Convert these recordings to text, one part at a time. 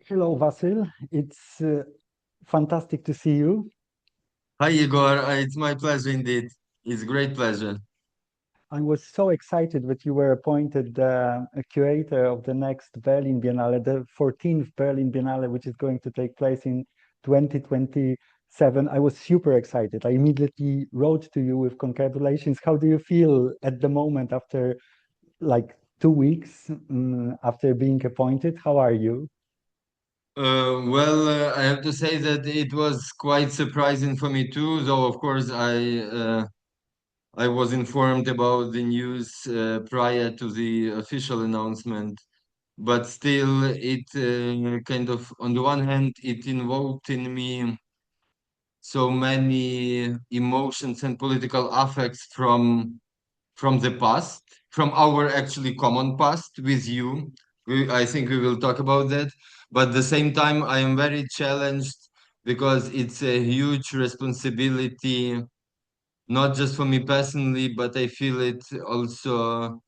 Hello, Vasyl. It's fantastic to see you. Hi, Igor. It's my pleasure indeed. It's a great pleasure. I was so excited that you were appointed a curator of the next Berlin Biennale, the 14th Berlin Biennale, which is going to take place in 2027. I was super excited. I immediately wrote to you with congratulations. How do you feel at the moment after like 2 weeks after being appointed? How are you? I have to say that it was quite surprising for me too. Though, of course, I was informed about the news prior to the official announcement. But still, it kind of, on the one hand, it invoked in me so many emotions and political affects from the past, from our actually common past with you. I think we will talk about that. But at the same time, I am very challenged because it's a huge responsibility, not just for me personally, but I feel it also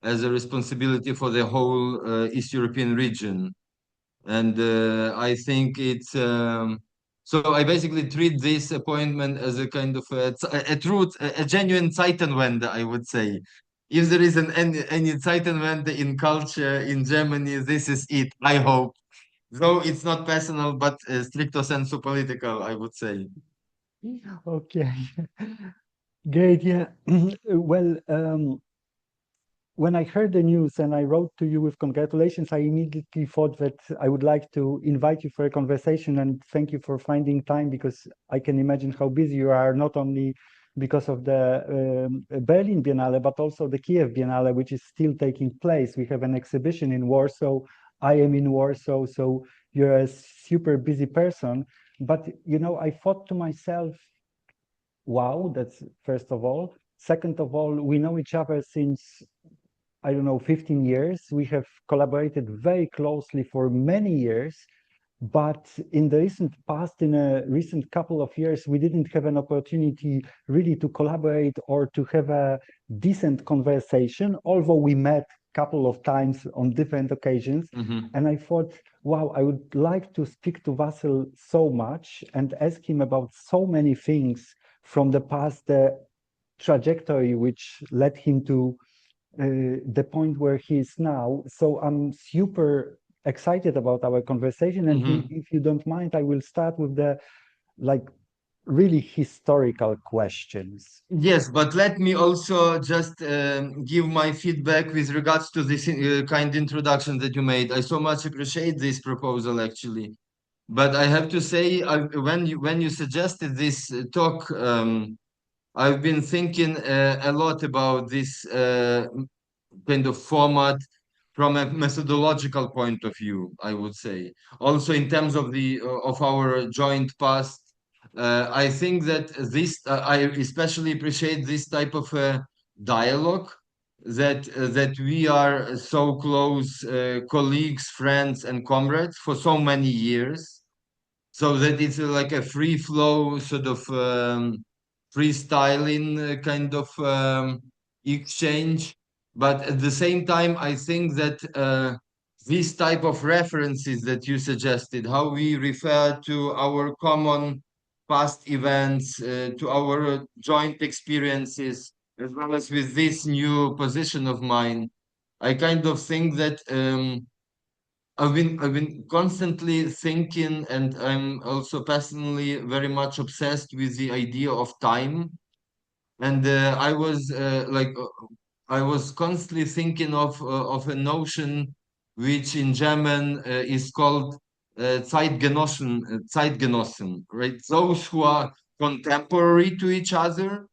as a responsibility for the whole East European region. And I think it's so I basically treat this appointment as a kind of a truth, a genuine Zeitenwende, I would say. If there is any Zeitenwende in culture in Germany, this is it, I hope. Though it's not personal, but stricto sensu political, I would say. Okay, great. Yeah. Well, when I heard the news and I wrote to you with congratulations, I immediately thought that I would like to invite you for a conversation and thank you for finding time because I can imagine how busy you are, not only because of the Berlin Biennale, but also the Kiev Biennale, which is still taking place. We have an exhibition in Warsaw. I am in Warsaw, so you're a super busy person. But, I thought to myself, wow, that's first of all. Second of all, we know each other since I don't know, 15 years. We have collaborated very closely for many years, but in the recent past, in a recent couple of years, we didn't have an opportunity really to collaborate or to have a decent conversation, although we met a couple of times on different occasions. Mhm. And I thought, wow, I would like to speak to Vasyl so much and ask him about so many things from the past, the trajectory which led him to the point where he is now. So I'm super excited about our conversation. And Mhm. if you don't mind, I will start with the like really historical questions. Yes, but let me also just give my feedback with regards to this kind introduction that you made. I so much appreciate this proposal, actually. But I have to say, when you suggested this talk, I've been thinking a lot about this kind of format from a methodological point of view, I would say. Also, in terms of the of our joint past, I think that I especially appreciate this type of dialogue. That we are so close colleagues, friends, and comrades for so many years, so that it's like a free flow sort of freestyling kind of exchange. But at the same time, I think that these type of references that you suggested, how we refer to our common past events, to our joint experiences, as well as with this new position of mine, I kind of think that I've been constantly thinking, and I'm also personally very much obsessed with the idea of time. And I was constantly thinking of a notion which in German is called Zeitgenossen, right? Those who are contemporary to each other,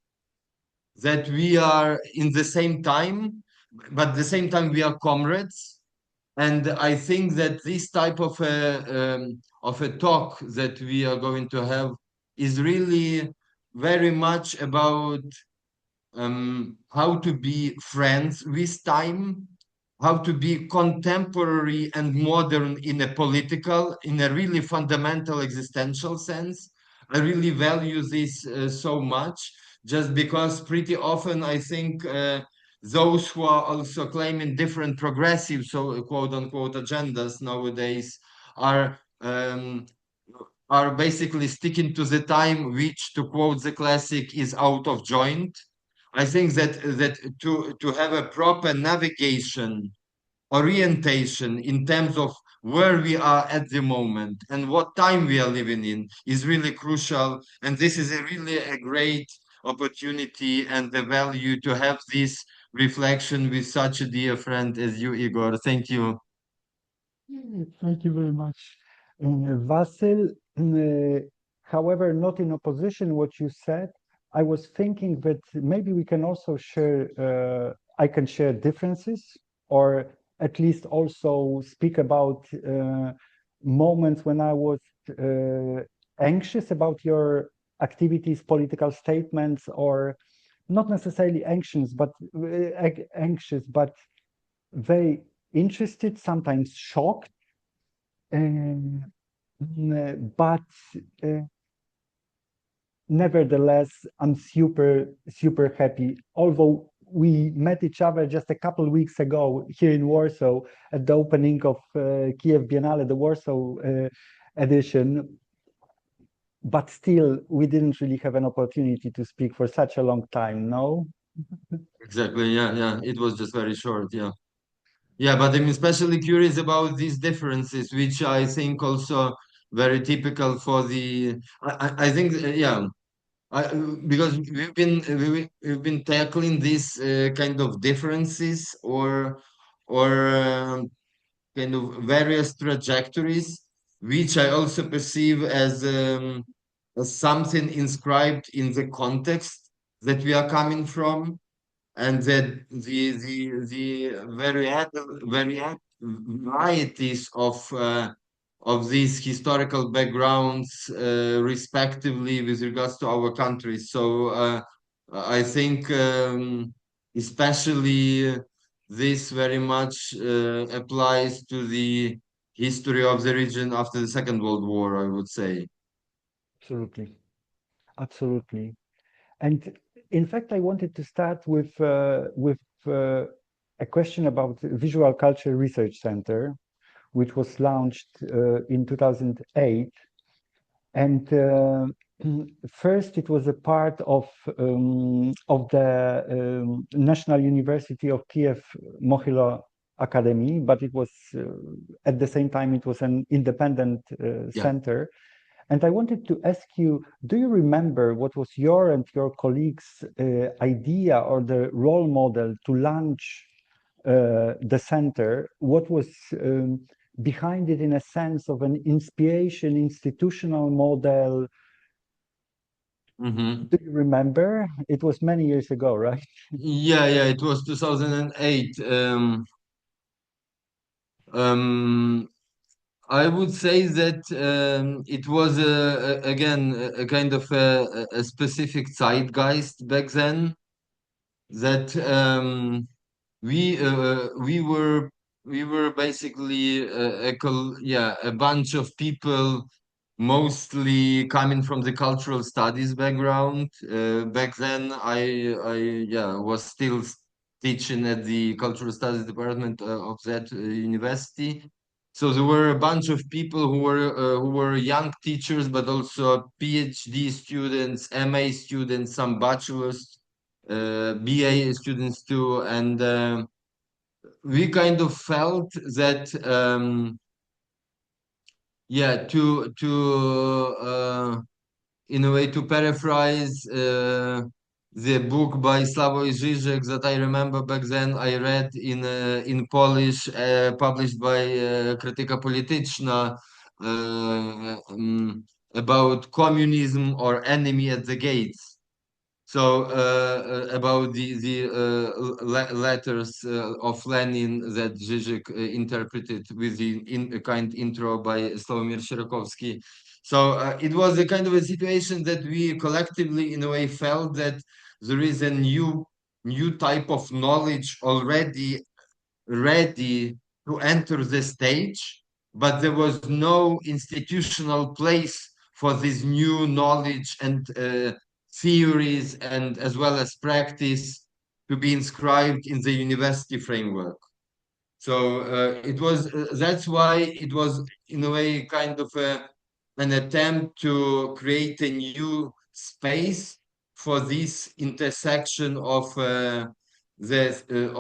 that we are in the same time, but at the same time we are comrades. And I think that this type of a talk that we are going to have is really very much about how to be friends with time, how to be contemporary and modern in a political, in a really fundamental existential sense. I really value this so much, just because pretty often I think those who are also claiming different progressive, so quote unquote, agendas nowadays are um, are basically sticking to the time, which, to quote the classic, is out of joint. I think that to have a proper navigation, orientation in terms of where we are at the moment and what time we are living in is really crucial. And this is really a great opportunity and the value to have this reflection with such a dear friend as you, Igor. Thank you. Thank you very much. Vasyl, however, not in opposition what you said, I was thinking that maybe we can also share, I can share differences, or at least also speak about moments when I was anxious about your activities, political statements, or not necessarily anxious, but very interested, sometimes shocked, but nevertheless, I'm super happy. Although we met each other just a couple of weeks ago here in Warsaw at the opening of Kiev Biennale, the Warsaw edition, but still we didn't really have an opportunity to speak for such a long time, no? Exactly. Yeah. It was just very short. Yeah. Yeah, but I'm especially curious about these differences, which I think also very typical for the. I think yeah, because we've been tackling these kind of differences or kind of various trajectories, which I also perceive as something inscribed in the context that we are coming from, and that the varieties of these historical backgrounds, respectively, with regards to our countries. So I think especially this very much applies to the history of the region after the Second World War, I would say. Absolutely, absolutely. And in fact, I wanted to start with a question about Visual Culture Research Center, which was launched in 2008. And first, it was a part of the National University of Kiev Mohyla Academy, but it was at the same time it was an independent Yeah. center. And I wanted to ask you, do you remember what was your and your colleagues' idea or the role model to launch the center? What was behind it, in a sense of an inspiration, institutional model? Mm-hmm. Do you remember? It was many years ago, right? Yeah, it was 2008. Um, I would say that it was again a kind of a specific zeitgeist back then, that we were basically a bunch of people, mostly coming from the cultural studies background. Back then, I was still teaching at the cultural studies department of that university. So there were a bunch of people who were young teachers, but also PhD students, MA students, some bachelors, BA students too, and we kind of felt that to in a way, to paraphrase the book by Slavoj Žižek that I remember back then I read in Polish, published by Krytyka Polityczna, about communism or enemy at the gates. So about the letters of Lenin that Žižek interpreted with a kind intro by Sławomir Sierakowski. So it was a kind of a situation that we collectively, in a way, felt that there is a new type of knowledge already ready to enter the stage, but there was no institutional place for this new knowledge and theories, and as well as practice, to be inscribed in the university framework. So it was that's why it was in a way kind of an attempt to create a new space for this intersection of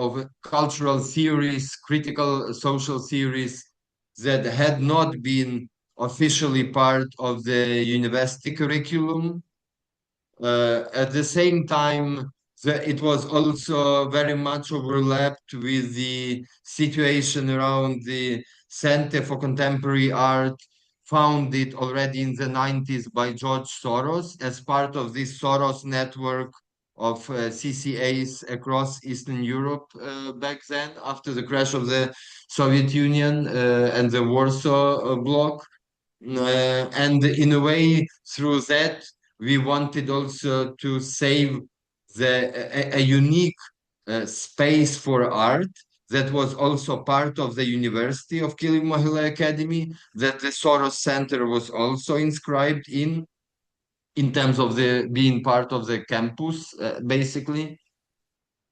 of cultural theories, critical social theories that had not been officially part of the university curriculum. At the same time, it was also very much overlapped with the situation around the Center for Contemporary Art, founded already in the 90s by George Soros as part of this Soros network of CCAs across Eastern Europe back then, after the crash of the Soviet Union and the Warsaw Bloc. And in a way, through that, we wanted also to save a unique space for art that was also part of the University of Kylyv Mohyla Academy, that the Soros Center was also inscribed in terms of the being part of the campus, basically.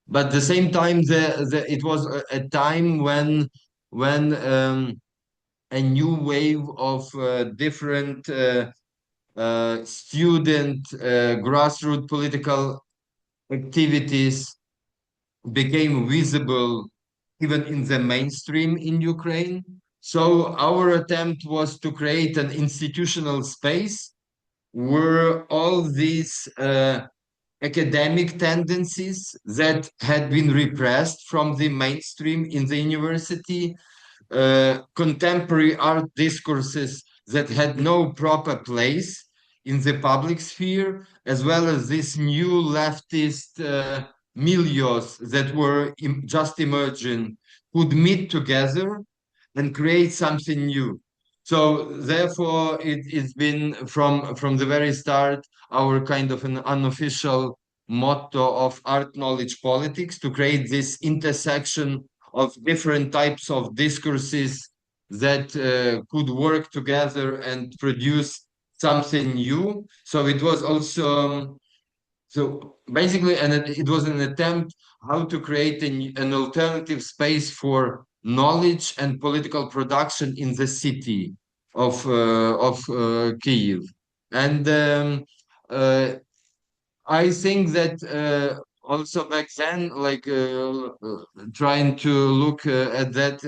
But at the same time, it was a time when a new wave of different student grassroots political activities became visible even in the mainstream in Ukraine. So our attempt was to create an institutional space where all these academic tendencies that had been repressed from the mainstream in the university, contemporary art discourses that had no proper place in the public sphere, as well as these new leftist milieus that were just emerging, could meet together and create something new. So therefore, it's been from the very start our kind of an unofficial motto of art knowledge politics, to create this intersection of different types of discourses that could work together and produce something new. So it was also so basically, and it was an attempt how to create an alternative space for knowledge and political production in the city of Kyiv. And uh, I think that also back then, like trying to look at that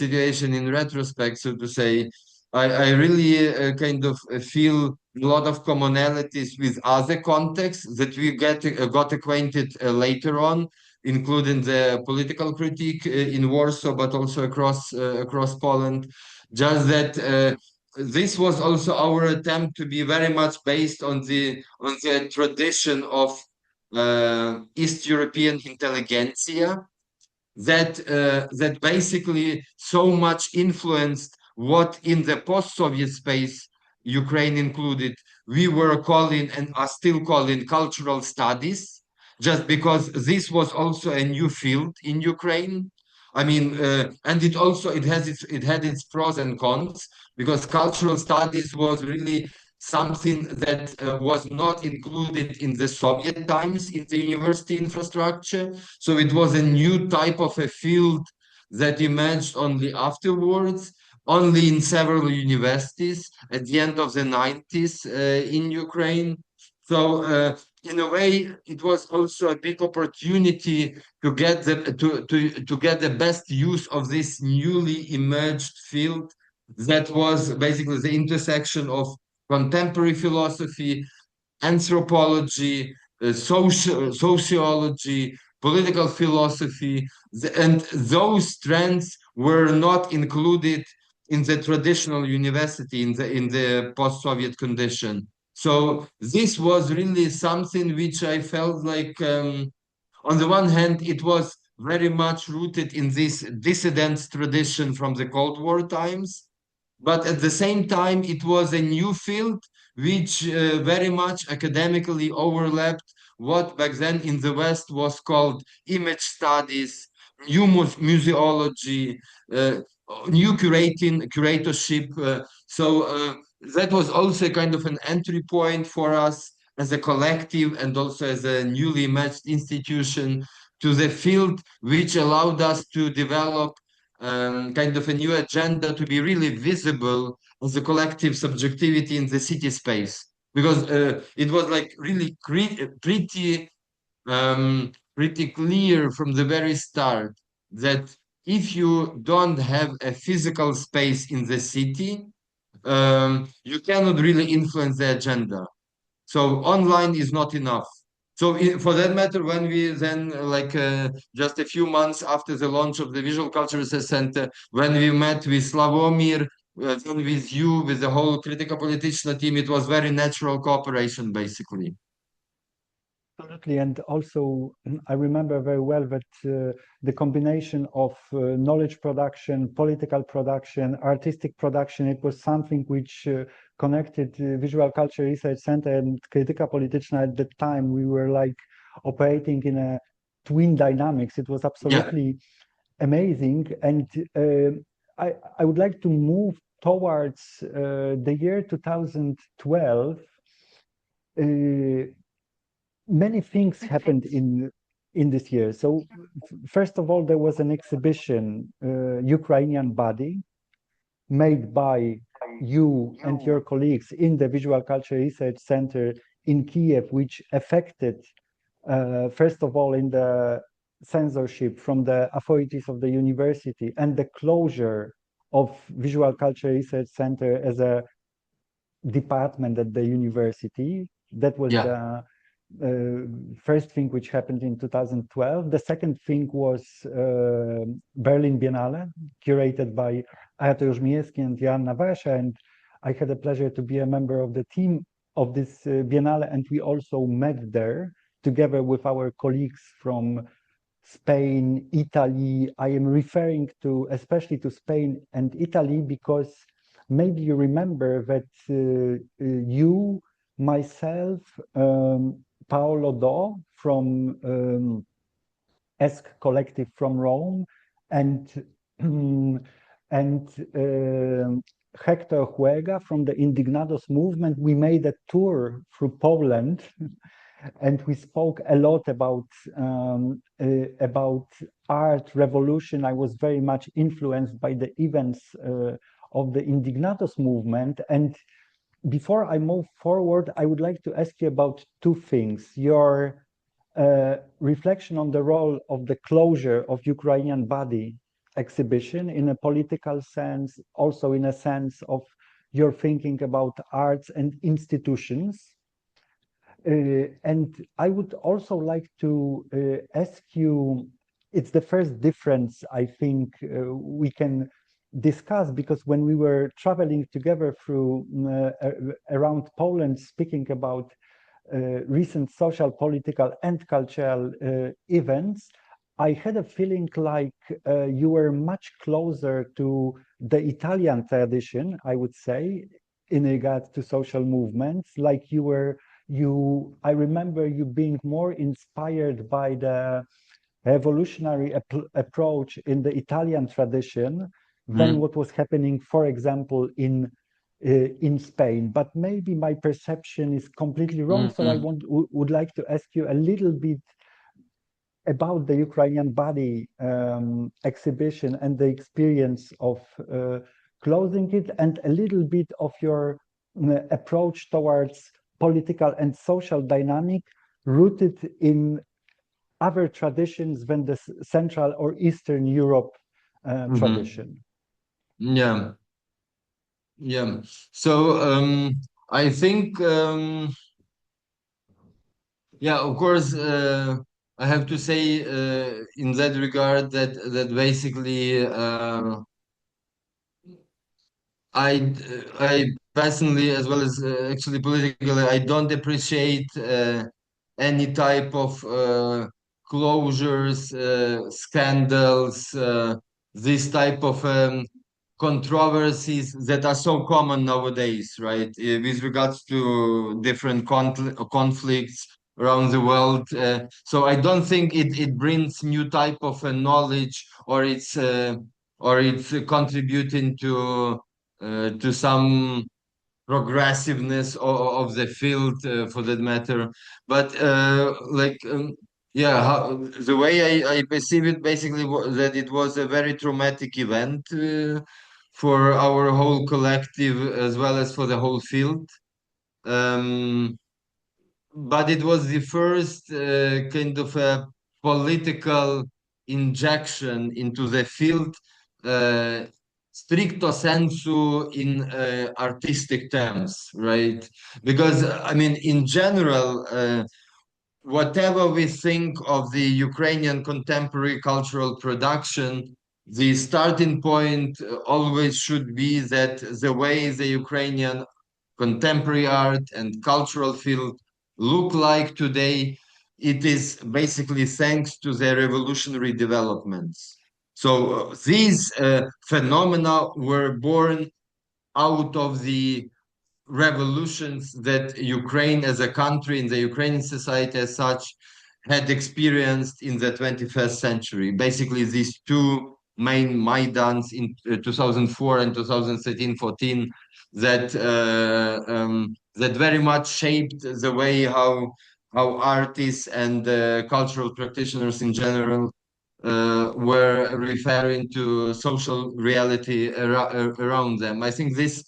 situation in retrospect, so to say, I really kind of feel a lot of commonalities with other contexts that we got acquainted later on, including the political critique in Warsaw, but also across Poland. Just that this was also our attempt to be very much based on the tradition of East European intelligentsia that basically so much influenced what in the post-Soviet space, Ukraine included, we were calling and are still calling cultural studies, just because this was also a new field in Ukraine. I mean, and it had its pros and cons, because cultural studies was really something that was not included in the Soviet times in the university infrastructure. So it was a new type of a field that emerged only afterwards, only in several universities at the end of the 90s in Ukraine. So in a way, it was also a big opportunity to get to get the best use of this newly emerged field that was basically the intersection of contemporary philosophy, anthropology, sociology, political philosophy, and those trends were not included in the traditional university in the post-Soviet condition. So this was really something which I felt like, on the one hand, it was very much rooted in this dissident tradition from the Cold War times, but at the same time, it was a new field which very much academically overlapped what back then in the West was called image studies, new museology, uh, new curatorship. So that was also kind of an entry point for us as a collective and also as a newly emerged institution to the field, which allowed us to develop kind of a new agenda to be really visible as a collective subjectivity in the city space. Because it was like really pretty clear from the very start that if you don't have a physical space in the city, you cannot really influence the agenda. So online is not enough. So for that matter, when we then just a few months after the launch of the Visual Culture Research Center, when we met with Slavomir, then with you, with the whole Krytyka Polityczna team, it was very natural cooperation, basically. Absolutely, and also I remember very well that the combination of knowledge production, political production, artistic production, it was something which connected Visual Culture Research Center and Krytyka Polityczna. At the time, we were like operating in a twin dynamics. It was absolutely amazing, and I would like to move towards the year 2012. Many things happened in this year. So first of all, there was an exhibition, Ukrainian Body, made by you and your colleagues in the Visual Culture Research Center in Kiev, which affected, first of all, in the censorship from the authorities of the university and the closure of Visual Culture Research Center as a department at the university. That was the first thing which happened in 2012. The second thing was Berlin Biennale, curated by Curator and Jasna, and I had the pleasure to be a member of the team of this Biennale, and we also met there together with our colleagues from Spain, Italy. I am referring to especially to Spain and Italy because maybe you remember that you, myself, Paolo Do from ESC Collective from Rome, and Hector Huega from the Indignados movement, we made a tour through Poland, and we spoke a lot about art revolution. I was very much influenced by the events of the Indignados movement. And before I move forward, I would like to ask you about two things. Your reflection on the role of the closure of Ukrainian Body exhibition in a political sense, also in a sense of your thinking about arts and institutions. And I would also like to ask you, it's the first difference I think we can discuss, because when we were traveling together through around Poland, speaking about recent social, political, and cultural events, I had a feeling like you were much closer to the Italian tradition, I would say, in regards to social movements. Like I remember you being more inspired by the revolutionary approach in the Italian tradition than what was happening, for example, in Spain. But maybe my perception is completely wrong. So I would like to ask you a little bit about the Ukrainian Body exhibition and the experience of closing it, and a little bit of your approach towards political and social dynamic rooted in other traditions than the Central or Eastern Europe tradition. Yeah. So I think, of course, I have to say in that regard that basically I personally, as well as actually politically, I don't appreciate any type of closures, scandals, this type of controversies that are so common nowadays, right? With regards to different conflicts around the world. So I don't think it brings new type of knowledge, or it's contributing to some progressiveness of the field, for that matter. But Yeah, the way I perceive it basically that it was a very traumatic event for our whole collective as well as for the whole field. Um, but it was the first kind of a political injection into the field, uh, stricto sensu in artistic terms, right? Because I mean, in general, whatever we think of the Ukrainian contemporary cultural production, the starting point always should be that the way the Ukrainian contemporary art and cultural field look like today, it is basically thanks to the revolutionary developments. So these phenomena were born out of the revolutions that Ukraine as a country and the Ukrainian society as such had experienced in the 21st century. Basically, these two main Maidans in 2004 and 2013-14 that that very much shaped the way how artists and cultural practitioners in general were referring to social reality around them. I think this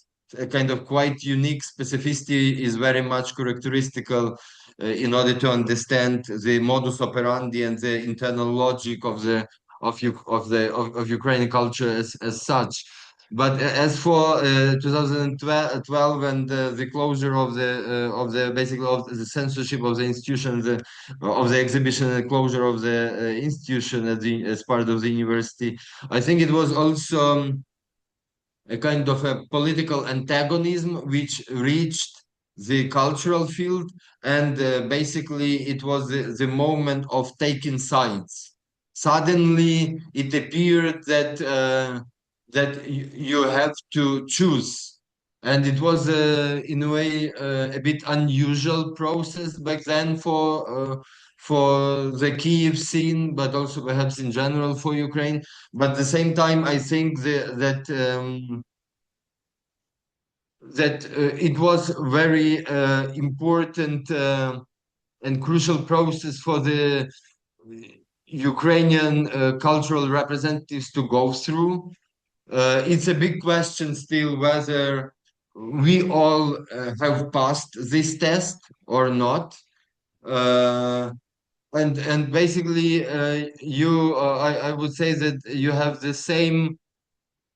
kind of quite unique specificity is very much characteristical in order to understand the modus operandi and the internal logic of the of Ukrainian culture as such. But as for 2012 and the closure of the basically of the censorship of the institution, of the exhibition and closure of the institution as part of the university, I think it was also a kind of a political antagonism which reached the cultural field, and basically it was the moment of taking sides. Suddenly it appeared that that you have to choose, and it was in a way a bit unusual process back then for the Kiev scene, but also perhaps in general for Ukraine. But at the same time, I think that it was very important and crucial process for the Ukrainian cultural representatives to go through. It's a big question still whether we all have passed this test or not. Uh, and basically, I would say that you have the same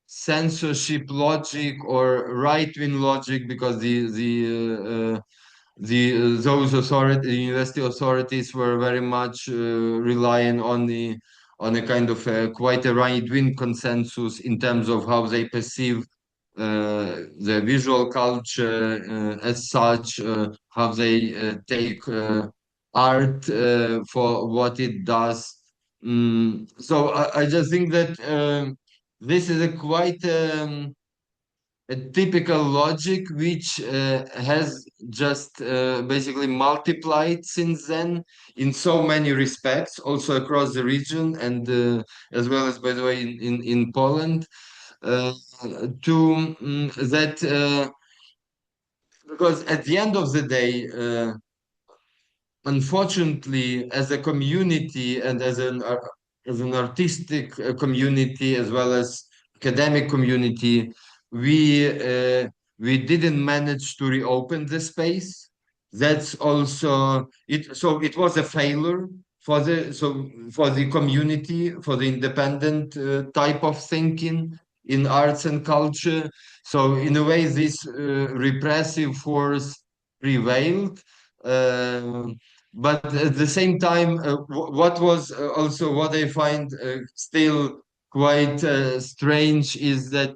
censorship logic or right-wing logic because those university authorities were very much relying on a kind of quite a right-wing consensus in terms of how they perceive the visual culture as such, how they take art for what it does. So I just think that this is a quite a typical logic which has just basically multiplied since then in so many respects, also across the region and as well as, by the way, in Poland, uh, to that because at the end of the day, unfortunately, as a community and as an artistic community as well as academic community, we didn't manage to reopen the space. That's also it. So it was a failure for the community, for the independent type of thinking in arts and culture. So in a way, this repressive force prevailed. Uh, but at the same time, what was also what I find still quite strange is that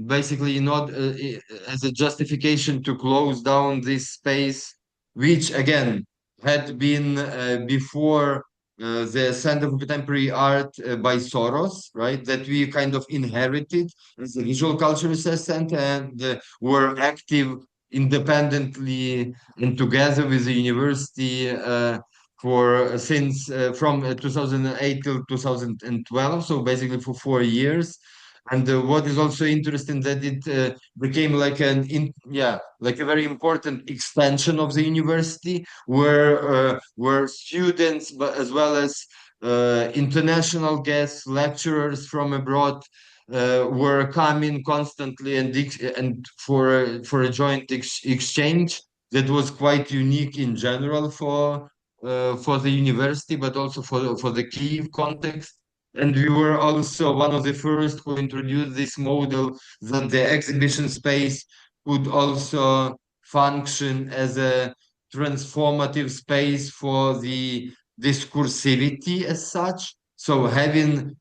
basically not as a justification to close down this space, which again had been before the Center for Contemporary Art by Soros, right? That we kind of inherited as a visual culture research center and were active independently and together with the university for since from 2008 till 2012, so basically for 4 years. And what is also interesting that it became like like a very important extension of the university, where students, but as well as international guests, lecturers from abroad, were coming constantly and for a joint exchange that was quite unique in general for the university, but also for the Kyiv context. And we were also one of the first who introduced this model that the exhibition space could also function as a transformative space for the discursivity as such. So having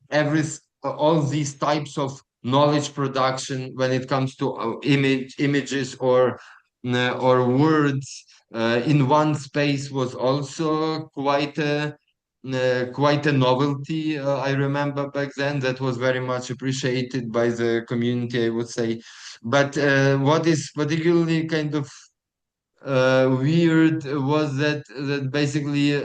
all these types of knowledge production when it comes to images or words in one space was also quite a novelty. I remember back then that was very much appreciated by the community, I would say. But what is particularly kind of weird was that basically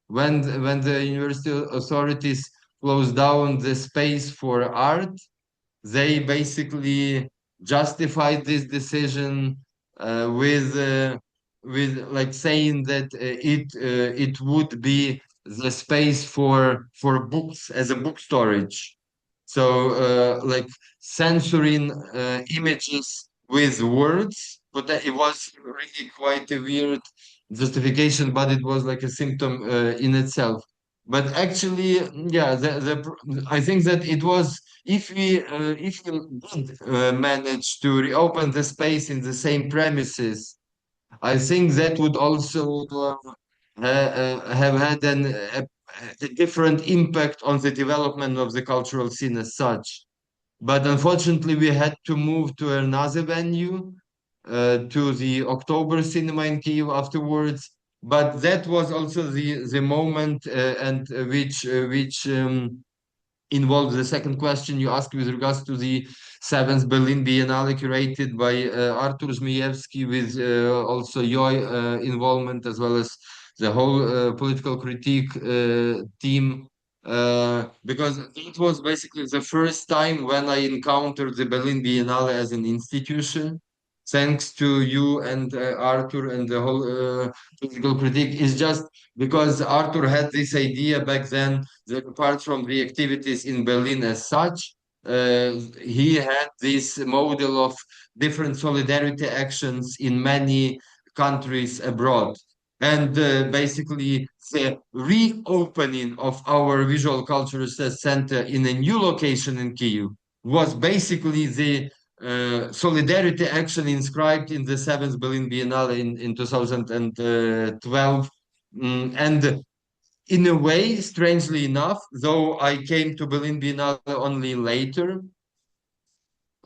when the university authorities closed down the space for art, they basically justified this decision with like saying that it would be the space for books as a book storage. So like censoring images with words, but it was really quite a weird justification, but it was like a symptom in itself. But actually, yeah, I think that it was if we did manage to reopen the space in the same premises, I think that would also have had a different impact on the development of the cultural scene as such. But unfortunately, we had to move to another venue, to the October Cinema in Kyiv afterwards. But that was also the moment and which involves the second question you asked with regards to the seventh Berlin Biennale curated by Artur Zmijewski, with also your involvement as well as the whole political critique team. Because it was basically the first time when I encountered the Berlin Biennale as an institution. Thanks to you and Arthur and the whole political critique, is just because Arthur had this idea back then that apart from the activities in Berlin as such, he had this model of different solidarity actions in many countries abroad. And basically, the reopening of our Visual Culture Research Center in a new location in Kyiv was basically the solidarity action inscribed in the seventh Berlin Biennale in 2012. And in a way, strangely enough, though I came to Berlin Biennale only later,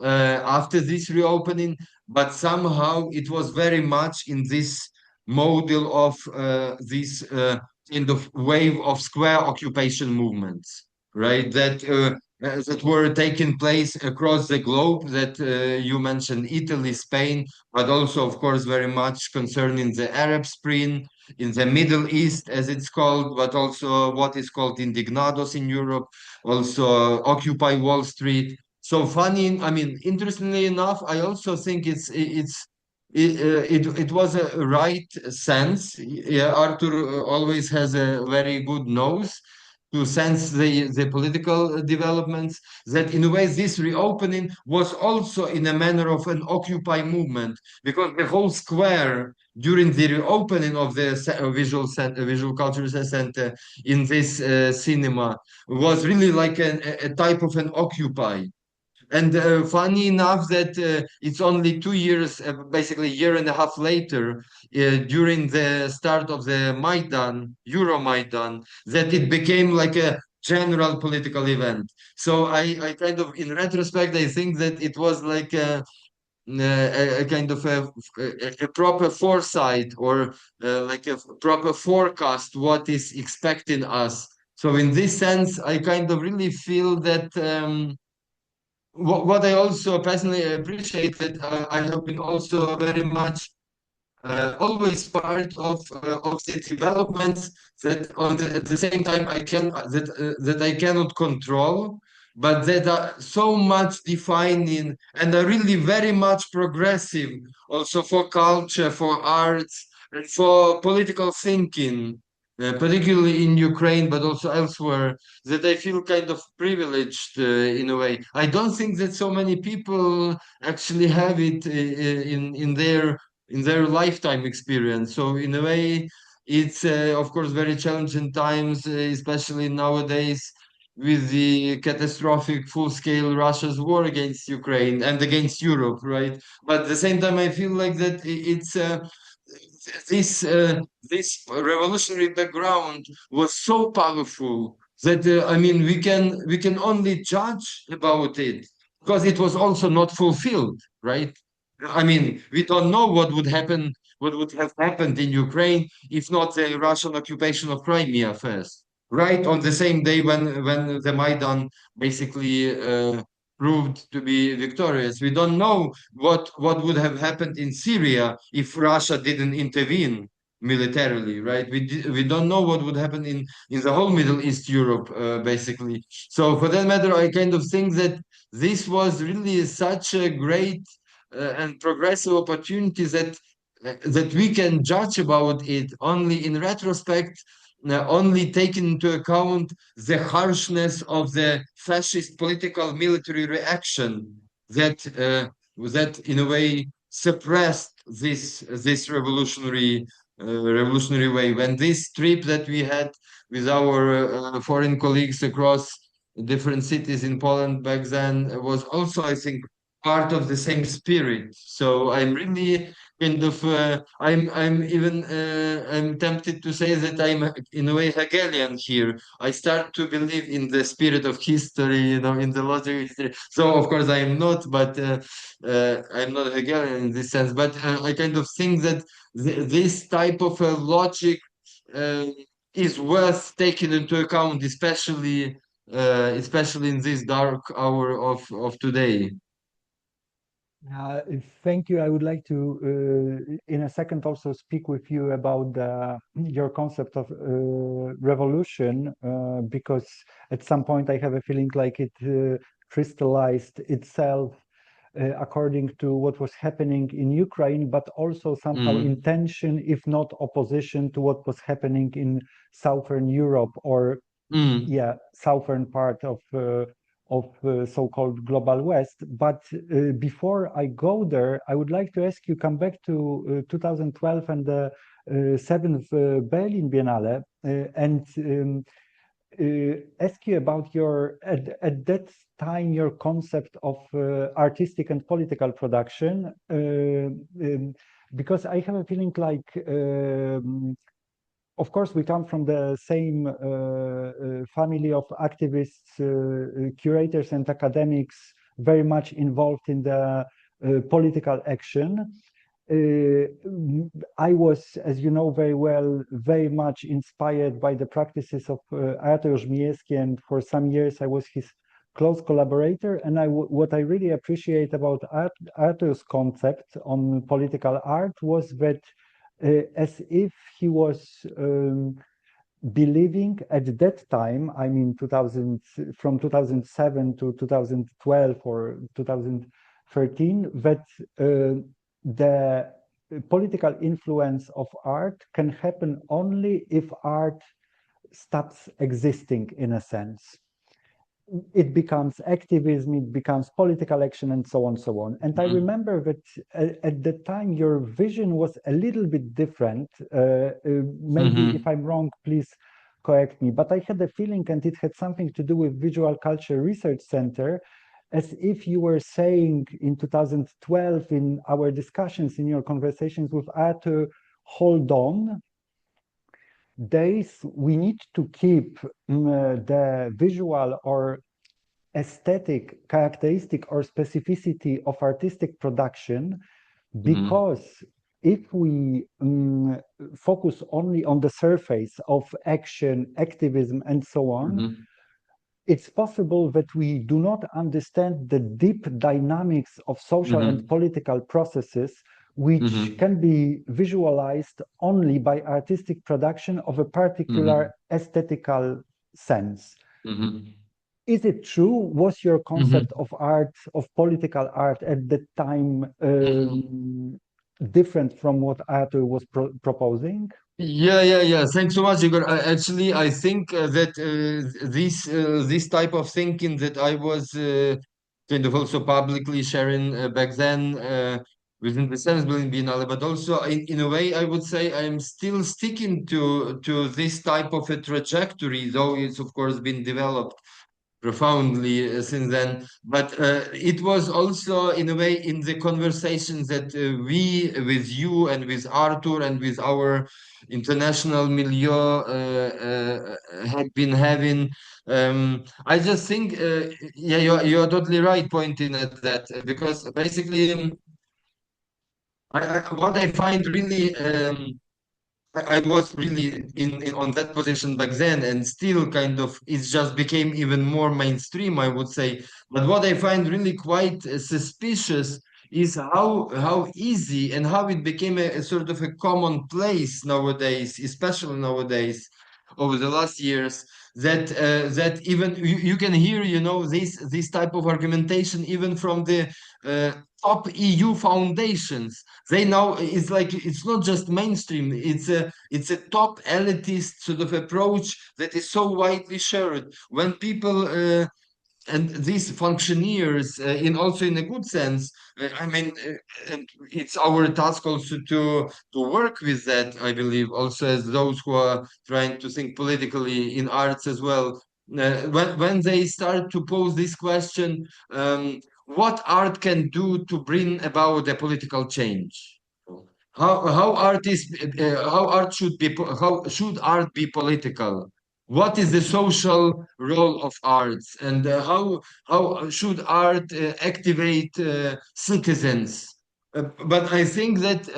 after this reopening, but somehow it was very much in this model of this kind of wave of square occupation movements, right? That were taking place across the globe. That you mentioned Italy, Spain, but also, of course, very much concerning the Arab Spring in the Middle East, as it's called, but also what is called Indignados in Europe, also Occupy Wall Street. So funny, I mean, interestingly enough, I also think it was a right sense. Yeah, Arthur always has a very good nose to sense the political developments, that in a way this reopening was also in a manner of an Occupy movement, because the whole square during the reopening of the Visual Culture Center in this cinema was really like a type of an Occupy. And funny enough that it's only 2 years, basically a year and a half later, during the start of the Maidan, Euromaidan, that it became like a general political event. So I kind of, in retrospect, I think that it was like a kind of a proper foresight, or like a proper forecast what is expecting us. So in this sense, I kind of really feel that what I also personally appreciate, that I have been also very much always part of the developments that at the same time I can that I cannot control, but that are so much defining and are really very much progressive, also for culture, for arts, and for political thinking, particularly in Ukraine, but also elsewhere, that I feel kind of privileged in a way. I don't think that so many people actually have it in their lifetime experience. So in a way, it's of course very challenging times, especially nowadays with the catastrophic full-scale Russia's war against Ukraine and against Europe, right? But at the same time, I feel like that it's this revolutionary background was so powerful that I mean we can only judge about it because it was also not fulfilled, right? I mean, we don't know what would happen, what would have happened in Ukraine if not the Russian occupation of Crimea first, right? On the same day when the Maidan basically proved to be victorious. We don't know what would have happened in Syria if Russia didn't intervene militarily, right? We don't know what would happen in the whole Middle East, Europe, basically. So for that matter, I kind of think that this was really such a great and progressive opportunity that we can judge about it only in retrospect, only taking into account the harshness of the fascist political military reaction that in a way suppressed this revolutionary way. When this trip that we had with our foreign colleagues across different cities in Poland back then was also, I think, part of the same spirit. So I'm really kind of I'm even I'm tempted to say that I'm in a way Hegelian here. I start to believe in the spirit of history, you know, in the logic of history. So of course I am not, but I'm not Hegelian in this sense. But I kind of think that this type of logic uh, is worth taking into account, especially in this dark hour of today. Uh, Thank you. I would like to, in a second, also speak with you about your concept of revolution, because at some point I have a feeling like it crystallized itself according to what was happening in Ukraine, but also somehow in tension, if not opposition, to what was happening in Southern Europe, or yeah, southern part of so-called global West. But before I go there, I would like to ask you, come back to 2012 and the seventh Berlin Biennale, and ask you about your at that time your concept of artistic and political production, because I have a feeling like. Of course, we come from the same family of activists, curators, and academics, very much involved in the political action. I was, as you know very well, very much inspired by the practices of Artur Żmijewski, and for some years I was his close collaborator. And what I really appreciate about Artur's concept on political art was that as if he was believing at that time, I mean, from 2007 to 2012 or 2013, that the political influence of art can happen only if art stops existing, in a sense. It becomes activism, it becomes political action, and so on, so on. And I remember that at the time your vision was a little bit different. Maybe if I'm wrong, please correct me. But I had a feeling, and it had something to do with Visual Culture Research Center, as if you were saying in 2012 in our discussions, in your conversations with Artur, hold on. We need to keep the visual or aesthetic characteristic or specificity of artistic production, because if we focus only on the surface of action, activism, and so on, it's possible that we do not understand the deep dynamics of social and political processes, which can be visualized only by artistic production of a particular aesthetical sense. is it true? Was your concept of art, of political art at that time, different from what Arthur was proposing? Yeah. Thanks so much, Igor. Actually, I think that this type of thinking that I was kind of also publicly sharing back then within the Sense Berlin Biennale, but also in a way, I would say I am still sticking to this type of a trajectory, though it's of course been developed profoundly since then. But it was also, in a way, in the conversations that we, with you and with Arthur and with our international milieu, have been having. I just think, yeah, you're totally right pointing at that, because basically, what I find really. I was really in on that position back then, and still kind of it just became even more mainstream, I would say. But what I find really quite suspicious is how easy and how it became a sort of a commonplace nowadays, especially nowadays, over the last years, that even you can hear, this type of argumentation even from the top EU foundations. They now, it's like it's not just mainstream, it's a top elitist sort of approach that is so widely shared when people and these functionaries, in also in a good sense, and it's our task also to work with that, I believe, also as those who are trying to think politically in arts as well. When they start to pose this question, what art can do to bring about a political change? How art is how art should be how should art be political? What is the social role of arts, and how should art activate citizens? But I think that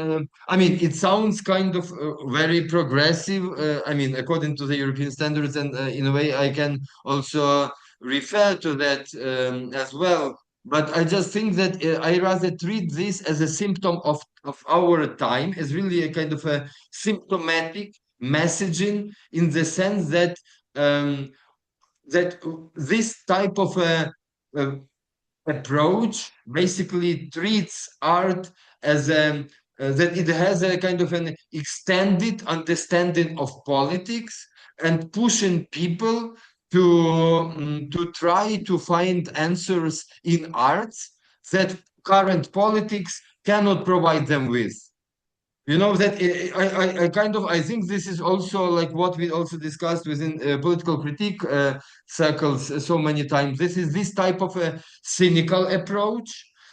it sounds kind of very progressive. According to the European standards, and in a way, I can also refer to that as well. But I just think that I rather treat this as a symptom of our time, as really a kind of a symptomatic messaging, in the sense that that this type of a approach basically treats art as a that it has a kind of an extended understanding of politics, and pushing people to try to find answers in arts that current politics cannot provide them with. You know that I kind of I think this is also like what we also discussed within political critique circles so many times. This is this type of a cynical approach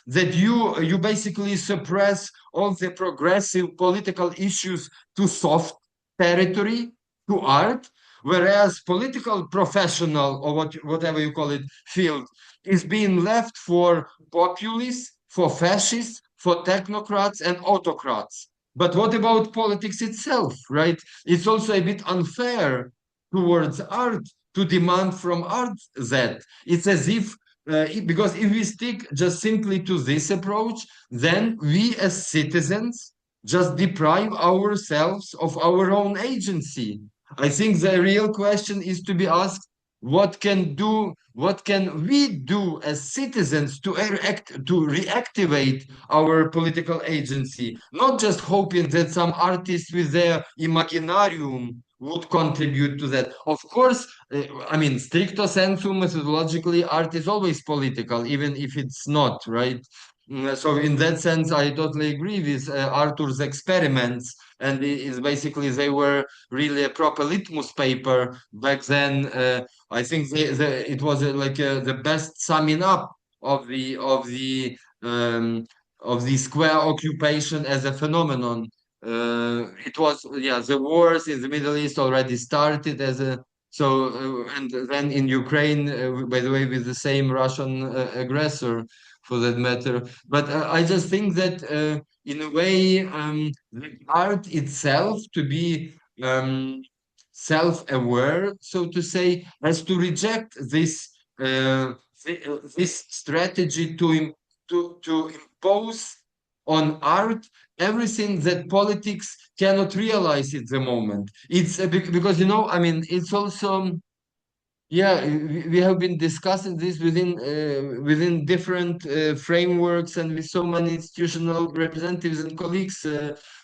that you basically suppress all the progressive political issues to soft territory, to art, whereas political professional, or whatever you call it, field, is being left for populists, for fascists, for technocrats and autocrats. But what about politics itself, right? It's also a bit unfair towards art to demand from art that. It's as if, because if we stick just simply to this approach, then we as citizens just deprive ourselves of our own agency. I think the real question is to be asked, what can we do as citizens to reactivate our political agency, not just hoping that some artists with their imaginarium would contribute to that. Of course, stricto sensu, methodologically, art is always political, even if it's not, right? So in that sense, I totally agree with Arthur's experiments, and it's basically they were really a proper litmus paper back then. I think it was the best summing up of the square occupation as a phenomenon. It was, yeah, the wars in the Middle East already started as a and then in Ukraine, by the way, with the same Russian aggressor, for that matter. But I just think that in a way, the art itself, to be self-aware, so to say, has to reject this strategy to impose on art everything that politics cannot realize at the moment. It's because it's also Yeah, we have been discussing this within different frameworks and with so many institutional representatives and colleagues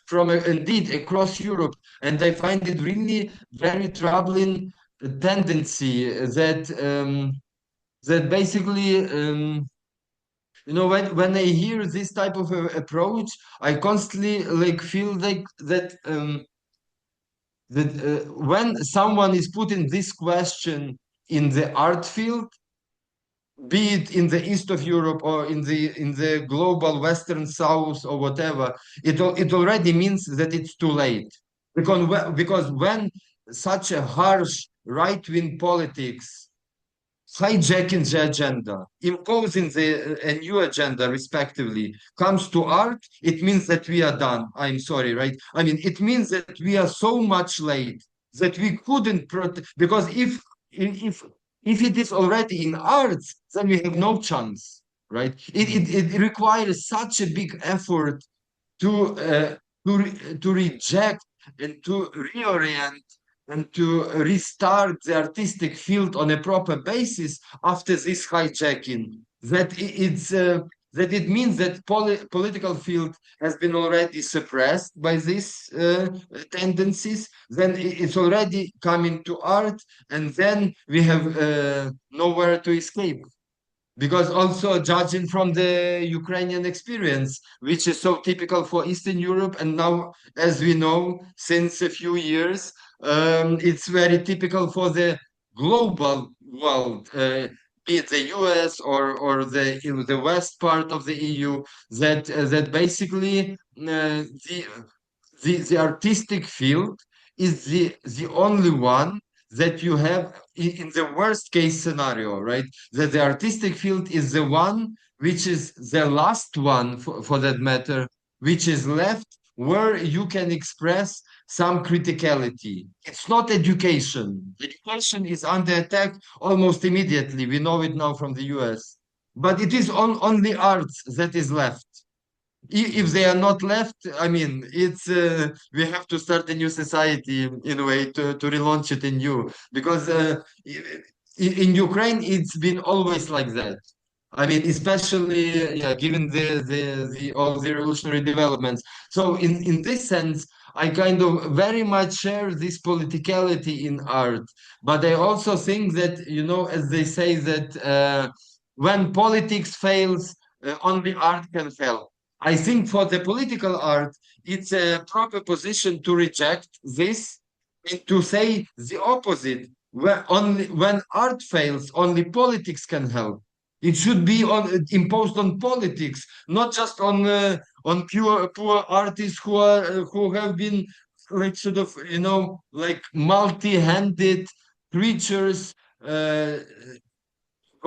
from indeed across Europe, and I find it really very troubling tendency that that basically when I hear this type of approach, I constantly like feel like that when someone is putting this question in the art field, be it in the east of Europe or in the global Western South or whatever, it already means that it's too late. Because when such a harsh right-wing politics hijacking the agenda, imposing a new agenda, respectively, comes to art, it means that we are done. I'm sorry, right? I mean, it means that we are so much late that we couldn't protect, because if it is already in arts, then we have no chance, right? It requires such a big effort to to reject and to reorient and to restart the artistic field on a proper basis after this hijacking. That it means that political field has been already suppressed by these tendencies. Then it's already coming to art, and then we have nowhere to escape. Because also judging from the Ukrainian experience, which is so typical for Eastern Europe, and now, as we know, since a few years, it's very typical for the global world, be it the US or the west part of the EU, that basically the artistic field is the only one that you have in the worst case scenario, right? That the artistic field is the one which is the last one for that matter, which is left where you can express some criticality. It's not education. Education is under attack almost immediately. We know it now from the US. But it is only arts that is left. If they are not left, I mean, it's we have to start a new society in a way to relaunch it in new, because in Ukraine it's been always like that. I mean, especially yeah, given the all the revolutionary developments. So in this sense, I kind of very much share this politicality in art, but I also think that as they say that when politics fails, only art can fail. I think for the political art, it's a proper position to reject this and to say the opposite. When art fails, only politics can help. It should be imposed on politics, not just on poor artists who have been like sort of like multi-handed creatures.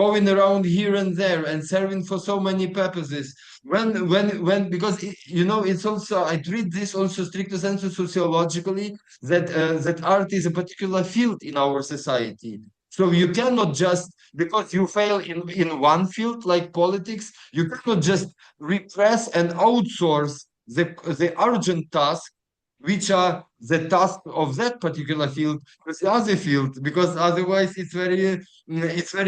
Going around here and there and serving for so many purposes when because it's also I treat this also stricto sensu sociologically that art is a particular field in our society, so you cannot just because you fail in one field like politics, you cannot just repress and outsource the urgent task which are the task of that particular field to the other field, because otherwise it's very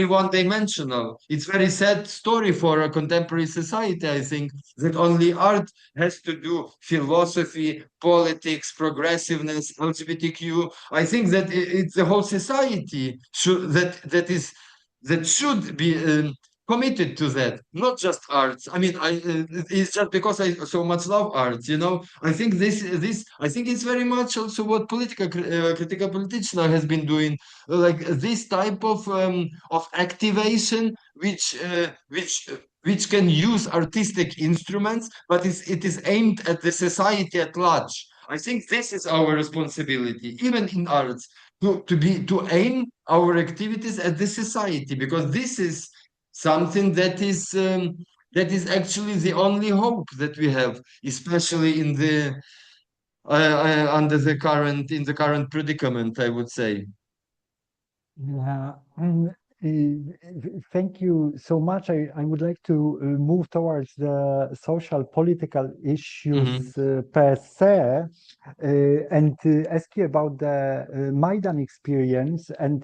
one-dimensional. It's very sad story for a contemporary society, I think, that only art has to do philosophy, politics, progressiveness, LGBTQ. I think that it's the whole society that should be committed to that, not just arts. I mean, it's just because I so much love arts, I think I think it's very much also what Krytyka Polityczna has been doing, like this type of activation, which can use artistic instruments, but it is aimed at the society at large. I think this is our responsibility, even in arts, to aim our activities at the society, because this is something that is actually the only hope that we have, especially in the under the current predicament, I would say. Yeah, Thank you so much. I would like to move towards the social political issues per se, and ask you about the Maidan experience and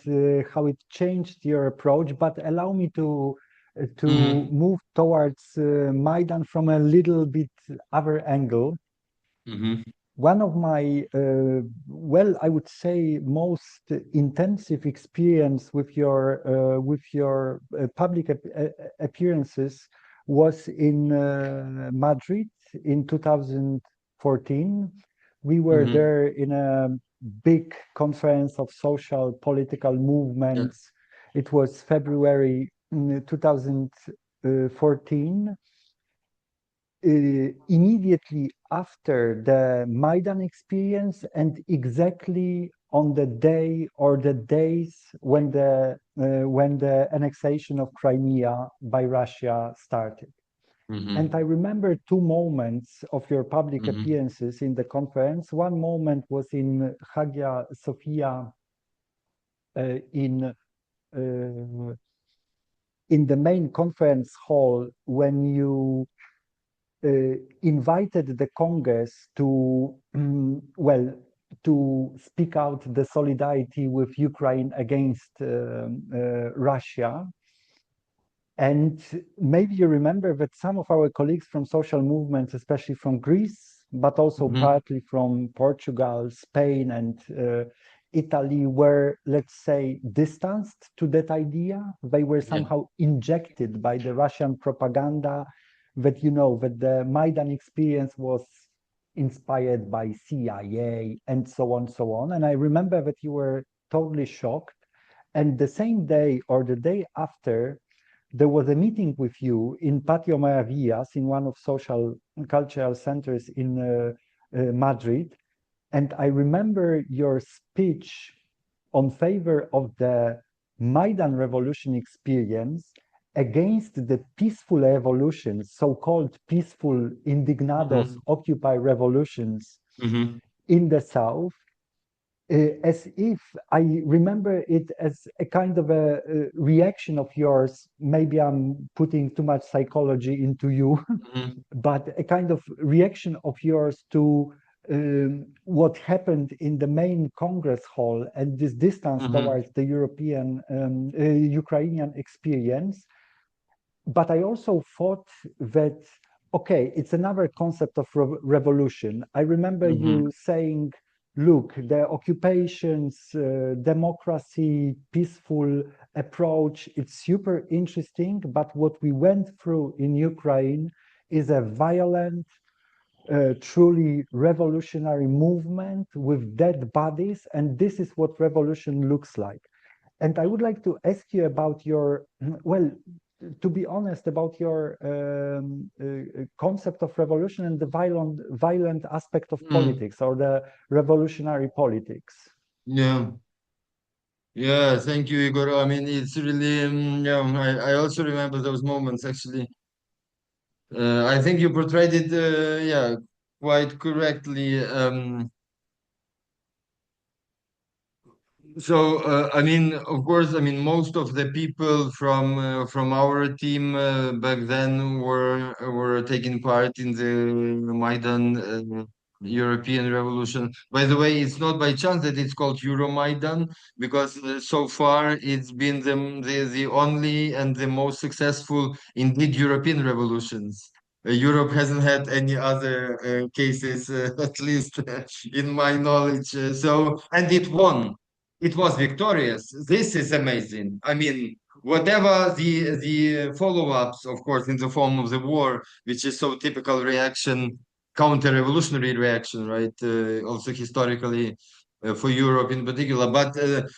how it changed your approach. But allow me to move towards Maidan from a little bit other angle. One of my, well, I would say most intensive experience with your public appearances was in Madrid in 2014. We were there in a big conference of social political movements. It was February 2014. Immediately after the Maidan experience, and exactly on the day or the days when the annexation of Crimea by Russia started. And I remember two moments of your public appearances in the conference. One moment was in Hagia Sophia, in the main conference hall, when you invited the Congress to, well, to speak out the solidarity with Ukraine against Russia. And maybe you remember that some of our colleagues from social movements, especially from Greece, but also partly from Portugal, Spain, and Italy, were, let's say, distanced to that idea. They were somehow injected by the Russian propaganda that, you know, that the Maidan experience was inspired by CIA and so on, so on. And I remember that you were totally shocked. And the same day or the day after, there was a meeting with you in Patio Maravillas, in one of social and cultural centers in Madrid. And I remember your speech on favor of the Maidan revolution experience against the peaceful revolutions, so-called peaceful indignados, Occupy revolutions in the South, as if I remember it as a kind of a reaction of yours. Maybe I'm putting too much psychology into you, but a kind of reaction of yours to what happened in the main Congress hall and this distance towards the European, Ukrainian experience. But I also thought that, okay, it's another concept of revolution. I remember you saying, look, the occupations, democracy, peaceful approach, it's super interesting, but what we went through in Ukraine is a violent, truly revolutionary movement with dead bodies, and this is what revolution looks like. And I would like to ask you about your, well, to be honest, about your concept of revolution and the violent aspect of politics, or the revolutionary politics. Yeah, thank you, Igor. I mean, it's really, I also remember those moments, actually. I think you portrayed it, quite correctly. I mean, of course, I mean, most of the people from our team back then were taking part in the Maidan European Revolution. By the way, it's not by chance that it's called Euromaidan, because so far it's been the only and the most successful, indeed, European revolutions. Europe hasn't had any other cases, at least in my knowledge. And it won. It was victorious. This is amazing. I mean, whatever the follow-ups, of course, in the form of the war, which is so typical reaction, counter-revolutionary reaction, right? Also historically for Europe in particular. But that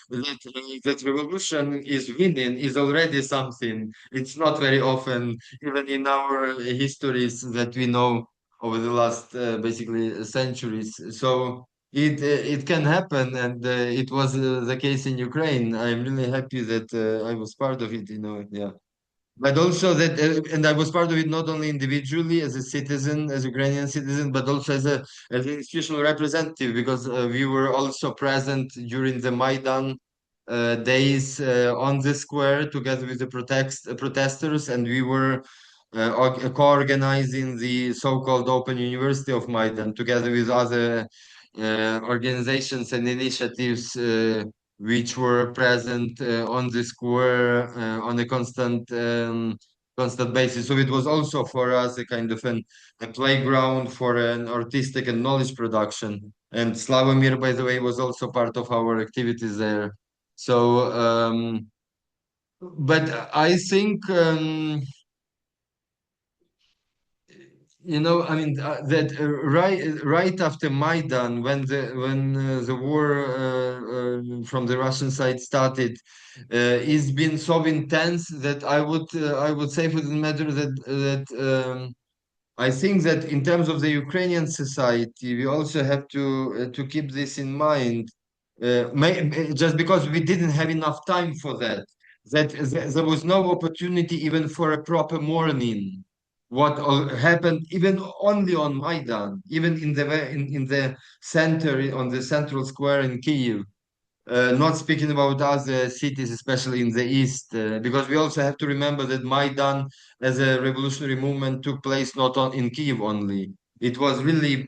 revolution is winning is already something. It's not very often, even in our histories that we know over the last basically centuries. So it can happen, and it was the case in Ukraine. I'm really happy that I was part of it, yeah. But also that, and I was part of it not only individually as a citizen, as Ukrainian citizen, but also as an institutional representative, because we were also present during the Maidan days on the square together with the protesters, and we were co-organizing the so-called Open University of Maidan together with other organizations and initiatives which were present on the square on a constant basis. So it was also for us a kind of a playground for an artistic and knowledge production. And Slavomir, by the way, was also part of our activities there. So, but I think, I mean, that right after Maidan, when the war from the Russian side started, it's been so intense that I would say, for the matter, that I think that in terms of the Ukrainian society, we also have to keep this in mind. Just because we didn't have enough time for that, there was no opportunity even for a proper mourning. What happened even only on Maidan, even in the center, on the central square in Kiev, not speaking about other cities, especially in the east, because we also have to remember that Maidan as a revolutionary movement took place not in Kiev only. It was really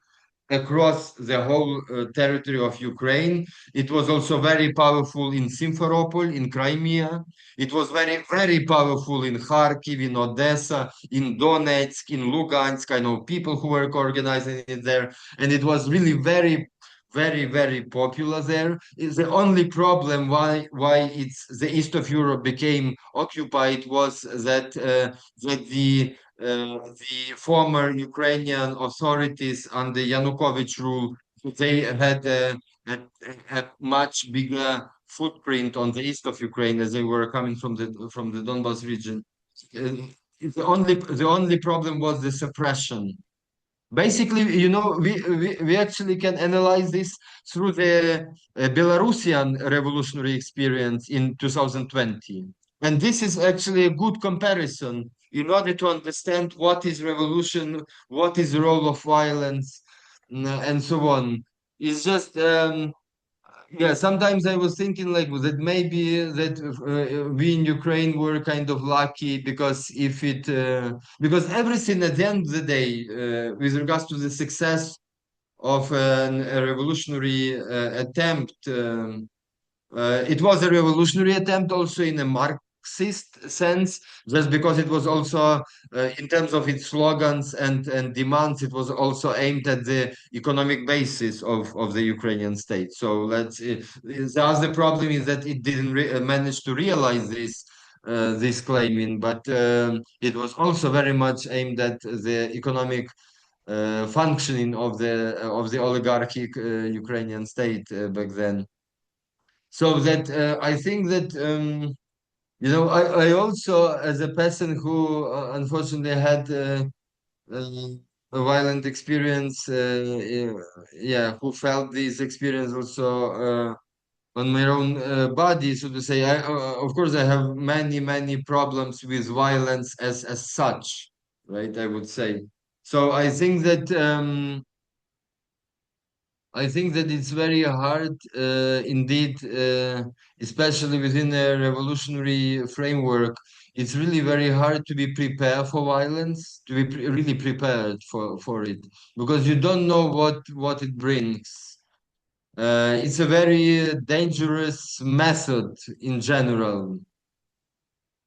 across the whole territory of Ukraine. It was also very powerful in Simferopol, in Crimea. It was very, very powerful in Kharkiv, in Odessa, in Donetsk, in Lugansk. I know people who were organizing it there. And it was really very, very, very popular there. Is the only problem why it's the east of Europe became occupied was that the former Ukrainian authorities under Yanukovych rule, they had a much bigger footprint on the east of Ukraine as they were coming from the Donbas region. The only problem was the suppression. Basically, we actually can analyze this through the Belarusian revolutionary experience in 2020. And this is actually a good comparison in order to understand what is revolution, what is the role of violence, and so on. It's just, yeah, sometimes I was thinking like that maybe that we in Ukraine were kind of lucky because everything at the end of the day, with regards to the success of a revolutionary attempt, it was a revolutionary attempt also in a Marxist sense, just because it was also, in terms of its slogans and demands, it was also aimed at the economic basis of the Ukrainian state. So the other problem is that it didn't manage to realize this claiming, but it was also very much aimed at the economic functioning of the oligarchic Ukrainian state back then. So that I think that I also, as a person who unfortunately had a violent experience, yeah, who felt this experience also on my own body, so to say. Of course, I have many problems with violence as such, right? I would say. So I think that it's very hard, indeed, especially within a revolutionary framework. It's really very hard to be prepared for violence, to be really prepared for it, because you don't know what it brings. It's a very dangerous method in general.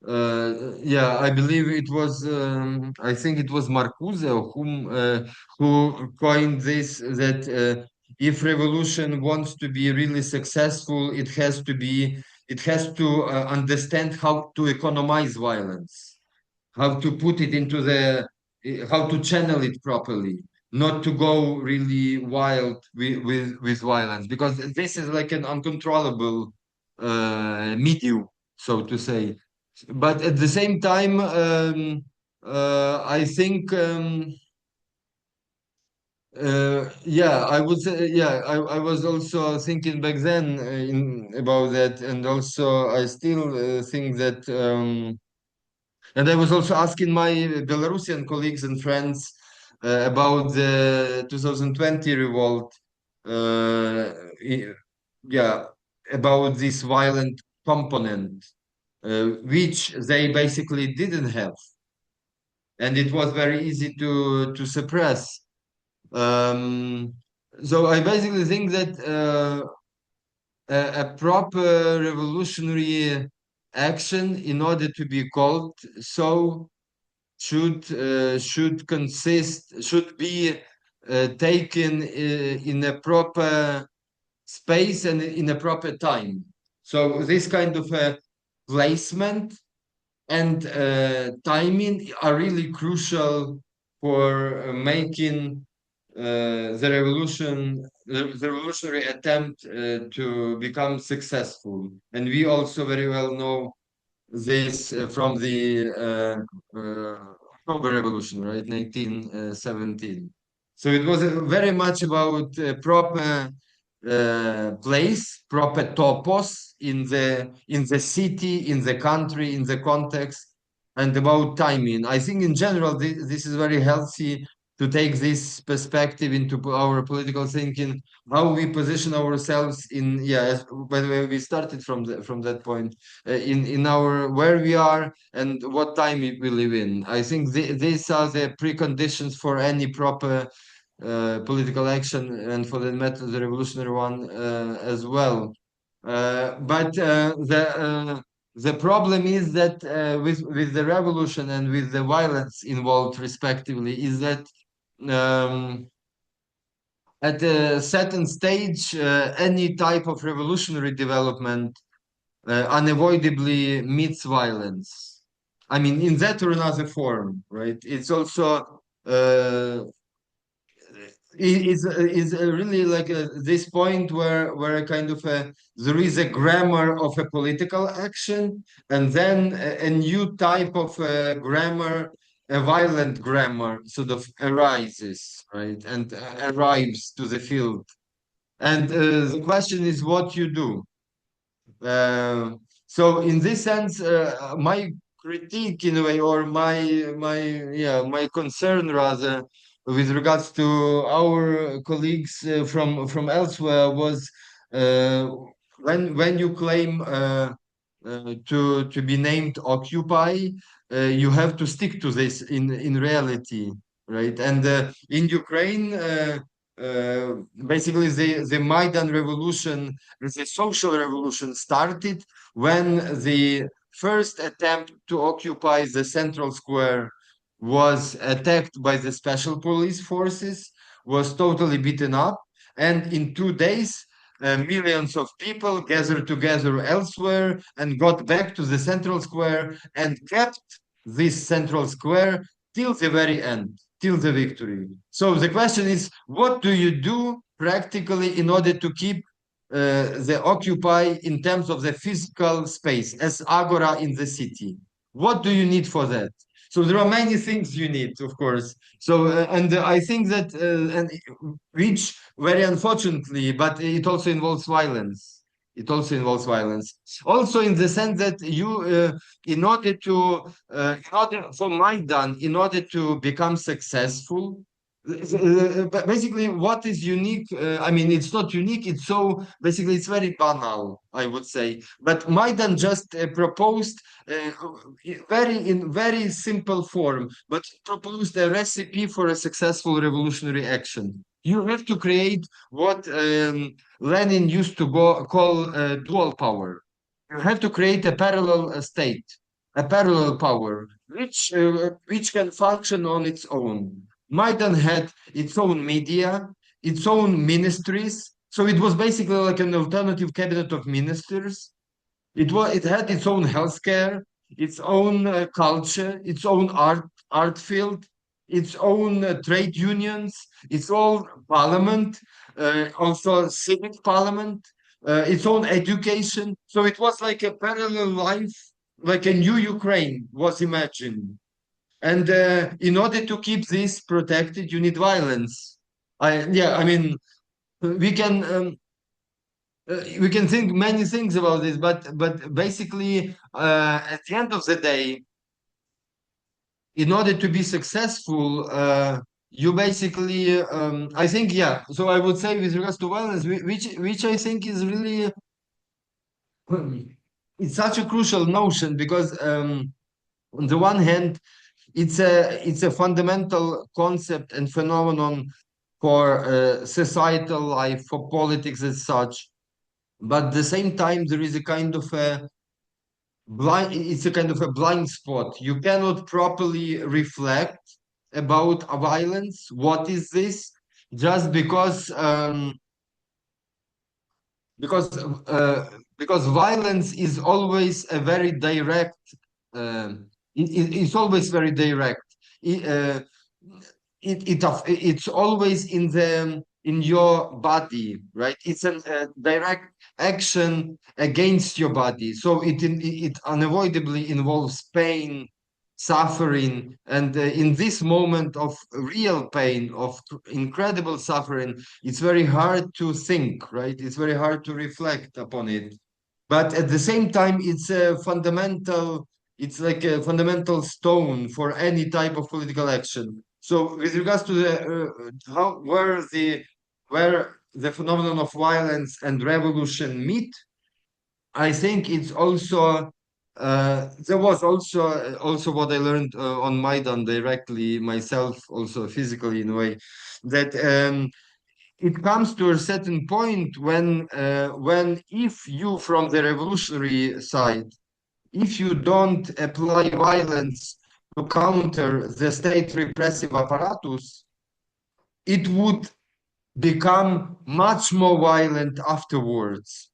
Yeah, I believe it was. I think it was Marcuse who coined this that if revolution wants to be really successful, it has to understand how to economize violence, how to put it how to channel it properly, not to go really wild with violence, because this is like an uncontrollable medium, so to say. But at the same time, I think, yeah, I would say, yeah, I was also thinking back then about that, and also I still think that, and I was also asking my Belarusian colleagues and friends about the 2020 revolt. Yeah, about this violent component, which they basically didn't have, and it was very easy to suppress. Um, so I basically think that a proper revolutionary action, in order to be called so, should be taken in a proper space and in a proper time. So this kind of placement and timing are really crucial for making the revolutionary attempt to become successful. And we also very well know this from the October Revolution, right, 1917. So it was very much about proper place, proper topos in the city, in the country, in the context, and about timing. I think in general this is very healthy to take this perspective into our political thinking, how we position ourselves in. Yeah, by the way, we started from that point in our where we are and what time we live in. I think these are the preconditions for any proper political action, and for that matter, the revolutionary one as well. But the problem is that with the revolution and with the violence involved, respectively, is that at a certain stage, any type of revolutionary development unavoidably meets violence. I mean, in that or another form, right? It's also is really like this point where a kind of there is a grammar of a political action, and then a new type of grammar, a violent grammar, sort of arises, right, and arrives to the field. And the question is what you do. So in this sense, my critique in a way, or my concern rather, with regards to our colleagues from elsewhere was uh, when you claim to be named Occupy, you have to stick to this in reality, right? And in Ukraine. Basically, the Maidan revolution, the social revolution, started when the first attempt to occupy the central square was attacked by the special police forces, was totally beaten up, and in 2 days, millions of people gathered together elsewhere and got back to the central square and kept this central square till the very end, till the victory. So the question is, what do you do practically in order to keep the occupy in terms of the physical space as agora in the city? What do you need for that? So there are many things you need, of course. So and I think that and which very unfortunately, but it also involves violence. It also involves violence. Also, in the sense that you, in order to, in order for Maidan, in order to become successful, basically what is unique, I mean, it's not unique, it's so, basically it's very banal, I would say, but Maidan just proposed in very simple form, but proposed a recipe for a successful revolutionary action. You have to create what Lenin used to call dual power. You have to create a parallel state, a parallel power, which can function on its own. Maidan had its own media, its own ministries. So it was basically like an alternative cabinet of ministers. It had its own healthcare, its own culture, its own art field, its own trade unions, its own parliament, also civic parliament, its own education. So it was like a parallel life, like a new Ukraine was imagined. And in order to keep this protected, you need violence. I mean, we can we can think many things about this, but basically, at the end of the day, in order to be successful, you basically, I think, yeah. So I would say, with regards to violence, which I think is really it's such a crucial notion because on the one hand, it's a fundamental concept and phenomenon for societal life, for politics as such. But at the same time, there is a kind of a it's a kind of a blind spot. You cannot properly reflect about a violence. What is this? Just because because violence is always a very direct. It's always very direct. It, it's always in your body, right? It's a direct action against your body, so it unavoidably involves pain, suffering, and in this moment of real pain, of incredible suffering, it's very hard to think, right? It's very hard to reflect upon it, but at the same time it's a fundamental, it's like a fundamental stone for any type of political action. So with regards to the how where the phenomenon of violence and revolution meet, I think it's also there was also what I learned on Maidan directly myself, also physically in a way, that it comes to a certain point when if you from the revolutionary side, if you don't apply violence to counter the state repressive apparatus, it would become much more violent afterwards.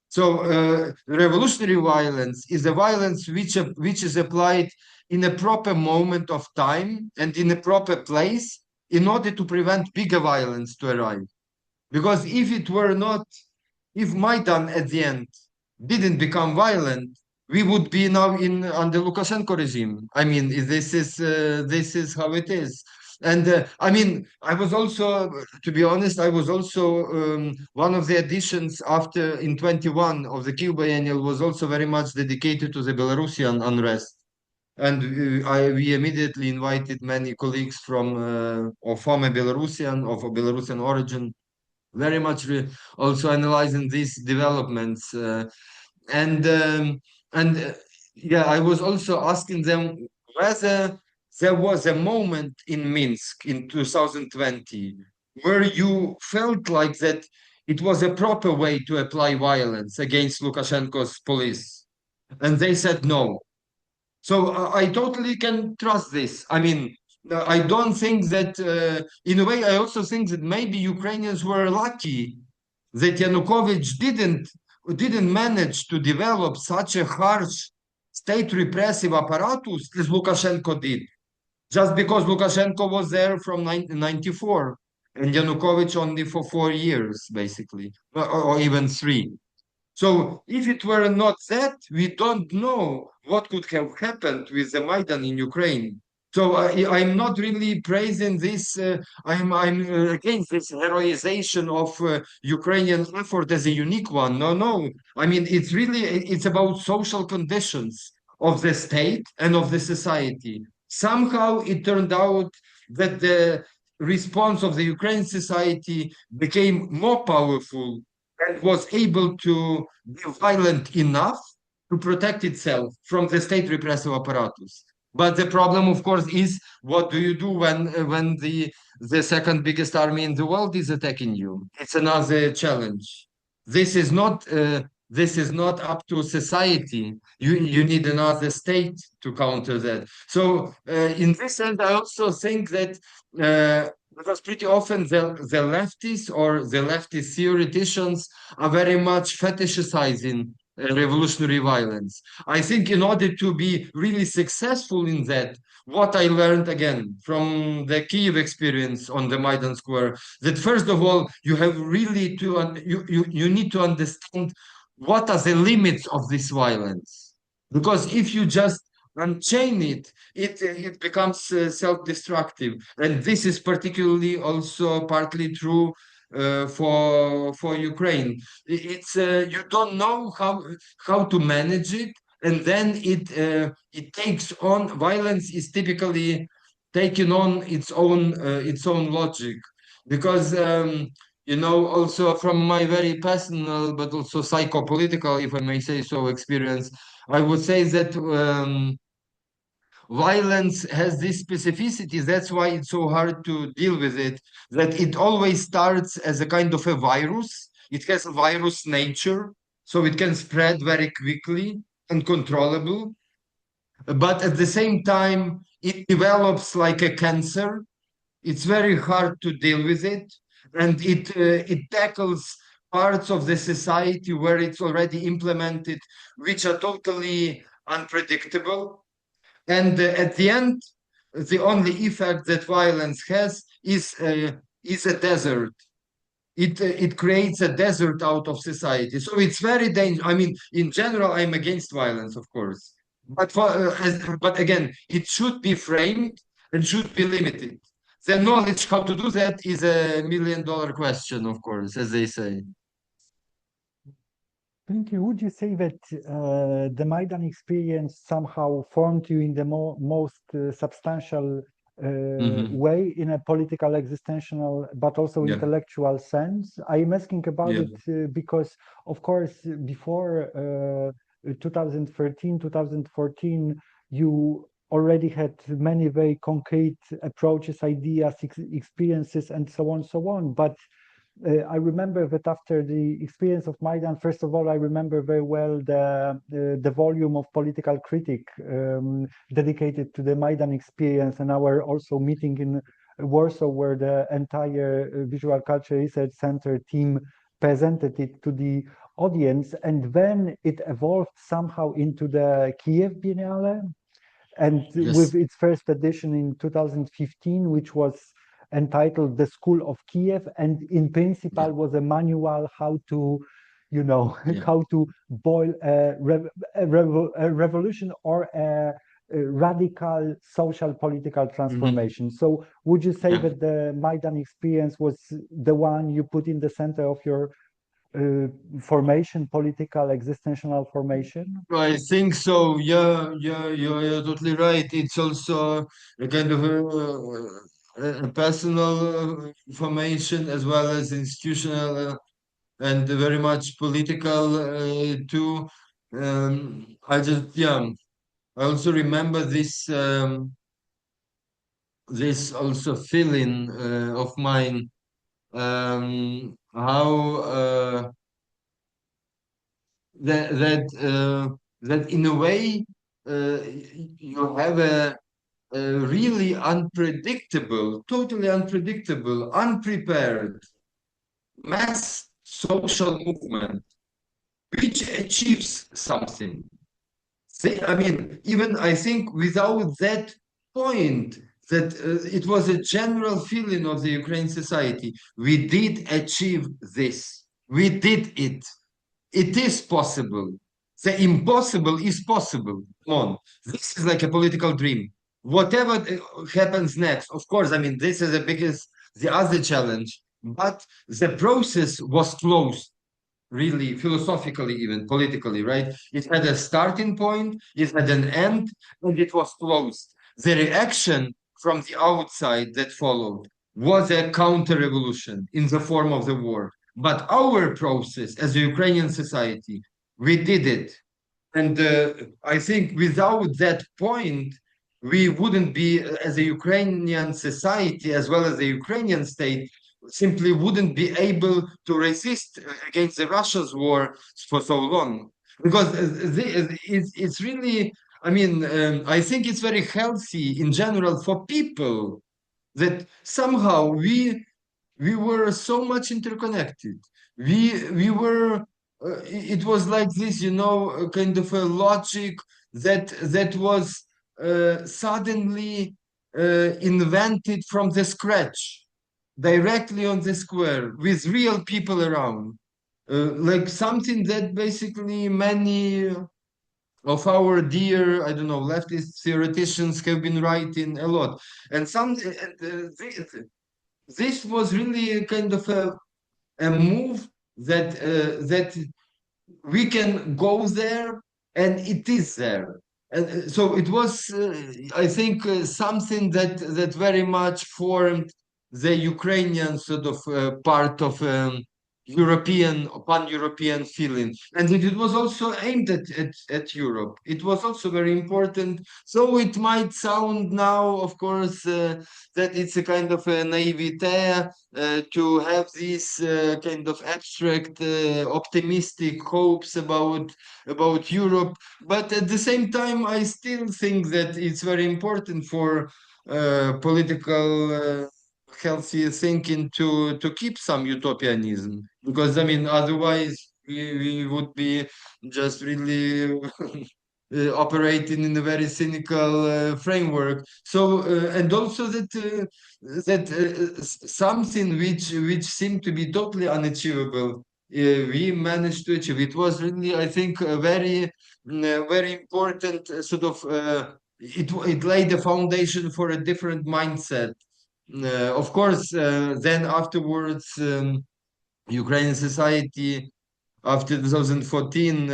So revolutionary violence is a violence which is applied in a proper moment of time and in a proper place in order to prevent bigger violence to arrive. Because if it were not, if Maidan at the end didn't become violent, we would be now in under Lukashenko regime. I mean, this is how it is. And I mean, I was also, to be honest, I was also one of the additions after in 21 of the Kyiv Biennial was also very much dedicated to the Belarusian unrest. And we immediately invited many colleagues from of former Belarusian, of Belarusian origin, very much also analyzing these developments. And yeah, I was also asking them whether there was a moment in Minsk in 2020 where you felt like that it was a proper way to apply violence against Lukashenko's police. And they said no. So I totally can trust this. I mean, I don't think that, in a way, I also think that maybe Ukrainians were lucky that Yanukovych didn't manage to develop such a harsh state repressive apparatus as Lukashenko did, just because Lukashenko was there from 1994 and Yanukovych only for 4 years, basically, or even 3. So if it were not that, we don't know what could have happened with the Maidan in Ukraine. So I'm not really praising this. I'm against this heroization of Ukrainian effort as a unique one. No, no. I mean, it's about social conditions of the state and of the society. Somehow it turned out that the response of the Ukrainian society became more powerful and was able to be violent enough to protect itself from the state repressive apparatus. But the problem, of course, is what do you do when the second biggest army in the world is attacking you? It's another challenge. This is not up to society. You need another state to counter that. So in this sense, I also think that because pretty often the leftists or the leftist theoreticians are very much fetishizing revolutionary violence. I think in order to be really successful in that, what I learned again from the Kyiv experience on the Maidan Square, that first of all, you have really to, you need to understand what are the limits of this violence. Because if you just unchain it becomes self-destructive. And this is particularly also partly true for Ukraine. It's you don't know how to manage it, and then it takes on, violence is typically taking on its own logic, because you know, also from my very personal but also psychopolitical, if I may say so, experience, I would say that violence has this specificity. That's why it's so hard to deal with it, that it always starts as a kind of a virus. It has a virus nature, so it can spread very quickly, uncontrollable. But at the same time, it develops like a cancer. It's very hard to deal with it, and it tackles parts of the society where it's already implemented, which are totally unpredictable. And at the end, the only effect that violence has is a desert. It creates a desert out of society. So it's very dangerous. I mean, in general, I'm against violence, of course, but but again, it should be framed and should be limited. The knowledge how to do that is a $1 million question, of course, as they say. Thank you. Would you say that the Maidan experience somehow formed you in the most substantial way in a political, existential, but also Yeah, intellectual sense? I am asking about yeah, it because, of course, before 2013, 2014, you already had many very concrete approaches, ideas, experiences, and so on, so on. But I remember that after the experience of Maidan, first of all, I remember very well the volume of Political Critic dedicated to the Maidan experience, and our also meeting in Warsaw, where the entire Visual Culture Research Center team presented it to the audience, and then it evolved somehow into the Kiev Biennale, and with yes, its first edition in 2015, which was entitled The School of Kiev, and in yeah, principle was a manual how to, you know, yeah. how to boil a revolution or a radical social political Hmm. transformation. So would you say Yeah. that the Maidan experience was the one you put in the center of your formation, political, existential formation? I think so. Yeah, yeah, you're totally right. It's also a kind of a personal formation as well as institutional and very much political too. Yeah, I also remember this also feeling of mine, how that in a way you have a really unpredictable, totally unpredictable, unprepared mass social movement which achieves something. I mean, even I think without that point, that it was a general feeling of the Ukraine society. We did achieve this. We did it. It is possible. The impossible is possible. Come on. This is like a political dream. Whatever happens next, of course, I mean, this is the biggest, the other challenge. But the process was closed, really, philosophically, even politically, right? It had a starting point, it had an end, and it was closed. The reaction from the outside that followed was a counter revolution in the form of the war. But our process as a Ukrainian society, we did it. And I think without that point, we wouldn't be, as a Ukrainian society, as well as the Ukrainian state, simply wouldn't be able to resist against the Russia's war for so long. Because it's really, I mean, I think it's very healthy in general for people that somehow we were so much interconnected. We were it was like this, you know, a kind of a logic that was suddenly invented from the scratch, directly on the square, with real people around. Like something that basically many of our dear, I don't know, leftist theoreticians have been writing a lot. And this was really a kind of a move that we can go there and it is there. And so it was, I think, something that very much formed the Ukrainian sort of part of European, pan-European feeling. And it was also aimed at Europe. It was also very important. So it might sound now, of course, that it's a kind of a naivete to have these kind of abstract, optimistic hopes about Europe. But at the same time, I still think that it's very important for political healthy thinking to keep some utopianism, because I mean otherwise we would be just really operating in a very cynical framework. So and also that something which seemed to be totally unachievable, we managed to achieve. It was really, I think, a very important sort of it laid the foundation for a different mindset. Of course, then afterwards, Ukrainian society after 2014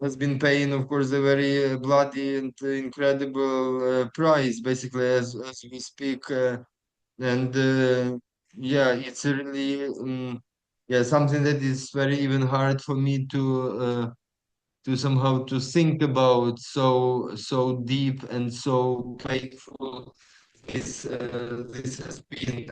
has been paying, of course, a very bloody and incredible price, basically, as we speak. And yeah, it's really yeah, something that is very even hard for me to somehow to think about so deep and so painful. This has been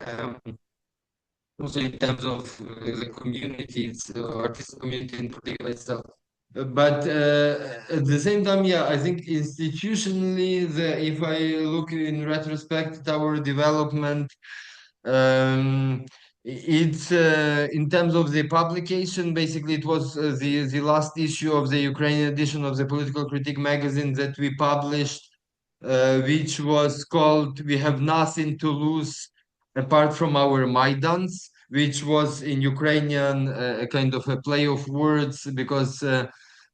also in terms of the communities, the artist community in particular itself. But at the same time, yeah, I think institutionally, if I look in retrospect at our development, it's in terms of the publication, basically, it was the last issue of the Ukrainian edition of the Political Critique magazine that we published, which was called "We Have Nothing to Lose Apart from Our Maidans," which was in Ukrainian a kind of a play of words, because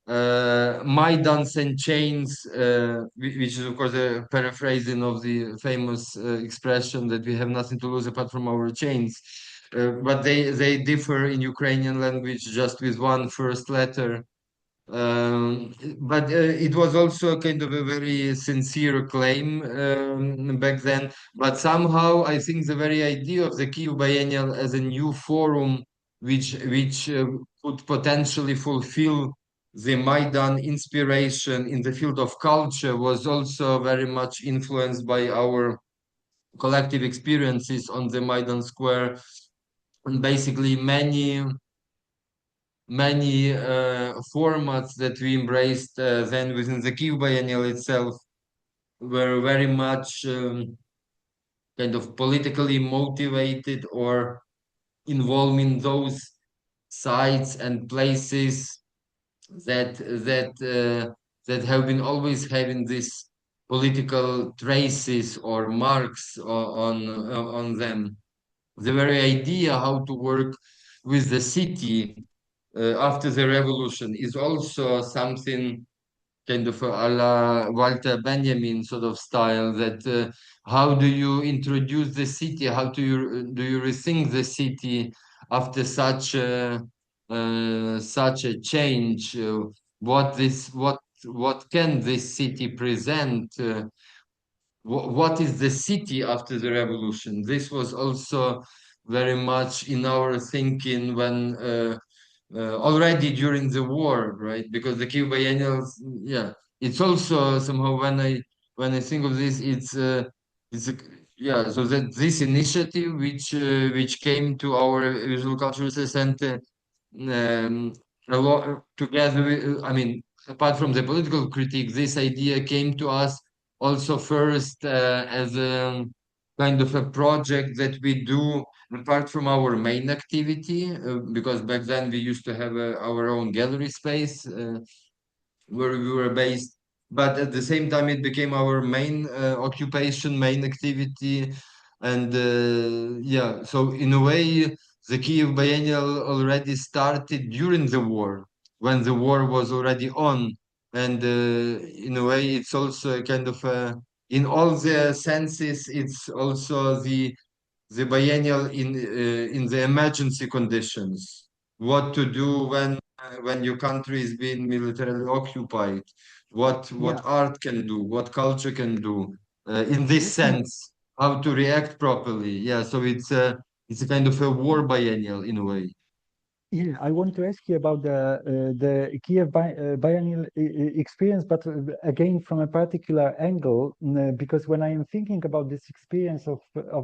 Maidans and chains, which is of course a paraphrasing of the famous expression that we have nothing to lose apart from our chains. But they differ in Ukrainian language just with one first letter. But it was also kind of a very sincere claim back then. But somehow I think the very idea of the Kyiv Biennial as a new forum, which could potentially fulfill the Maidan inspiration in the field of culture, was also very much influenced by our collective experiences on the Maidan Square. And basically many formats that we embraced then within the Kyiv Biennial itself were very much kind of politically motivated or involving those sites and places that have been always having these political traces or marks on them. The very idea how to work with the city after the revolution is also something kind of a la Walter Benjamin sort of style, that how do you introduce the city, how do you rethink the city after such a change, what can this city present, what is the city after the revolution. This was also very much in our thinking when already during the war, right? Because the Kyiv Biennials, yeah, it's also somehow when I think of this, it's a, yeah. So that this initiative, which came to our visual cultural center, a lot together with, I mean, apart from the political critique, this idea came to us also first as a kind of a project that we do apart from our main activity, because back then we used to have our own gallery space where we were based. But at the same time, it became our main occupation, main activity. And yeah, so in a way, the Kyiv Biennial already started during the war, when the war was already on. And in a way, it's also a kind of in all the senses, it's also the biennial in the emergency conditions. What to do when your country is being militarily occupied? What Yeah, art can do? What culture can do? In this let me sense. how to react properly. Yeah, so it's a kind of a war biennial in a way. Yeah, I want to ask you about the Kiev biennial experience, but again from a particular angle, because when I am thinking about this experience of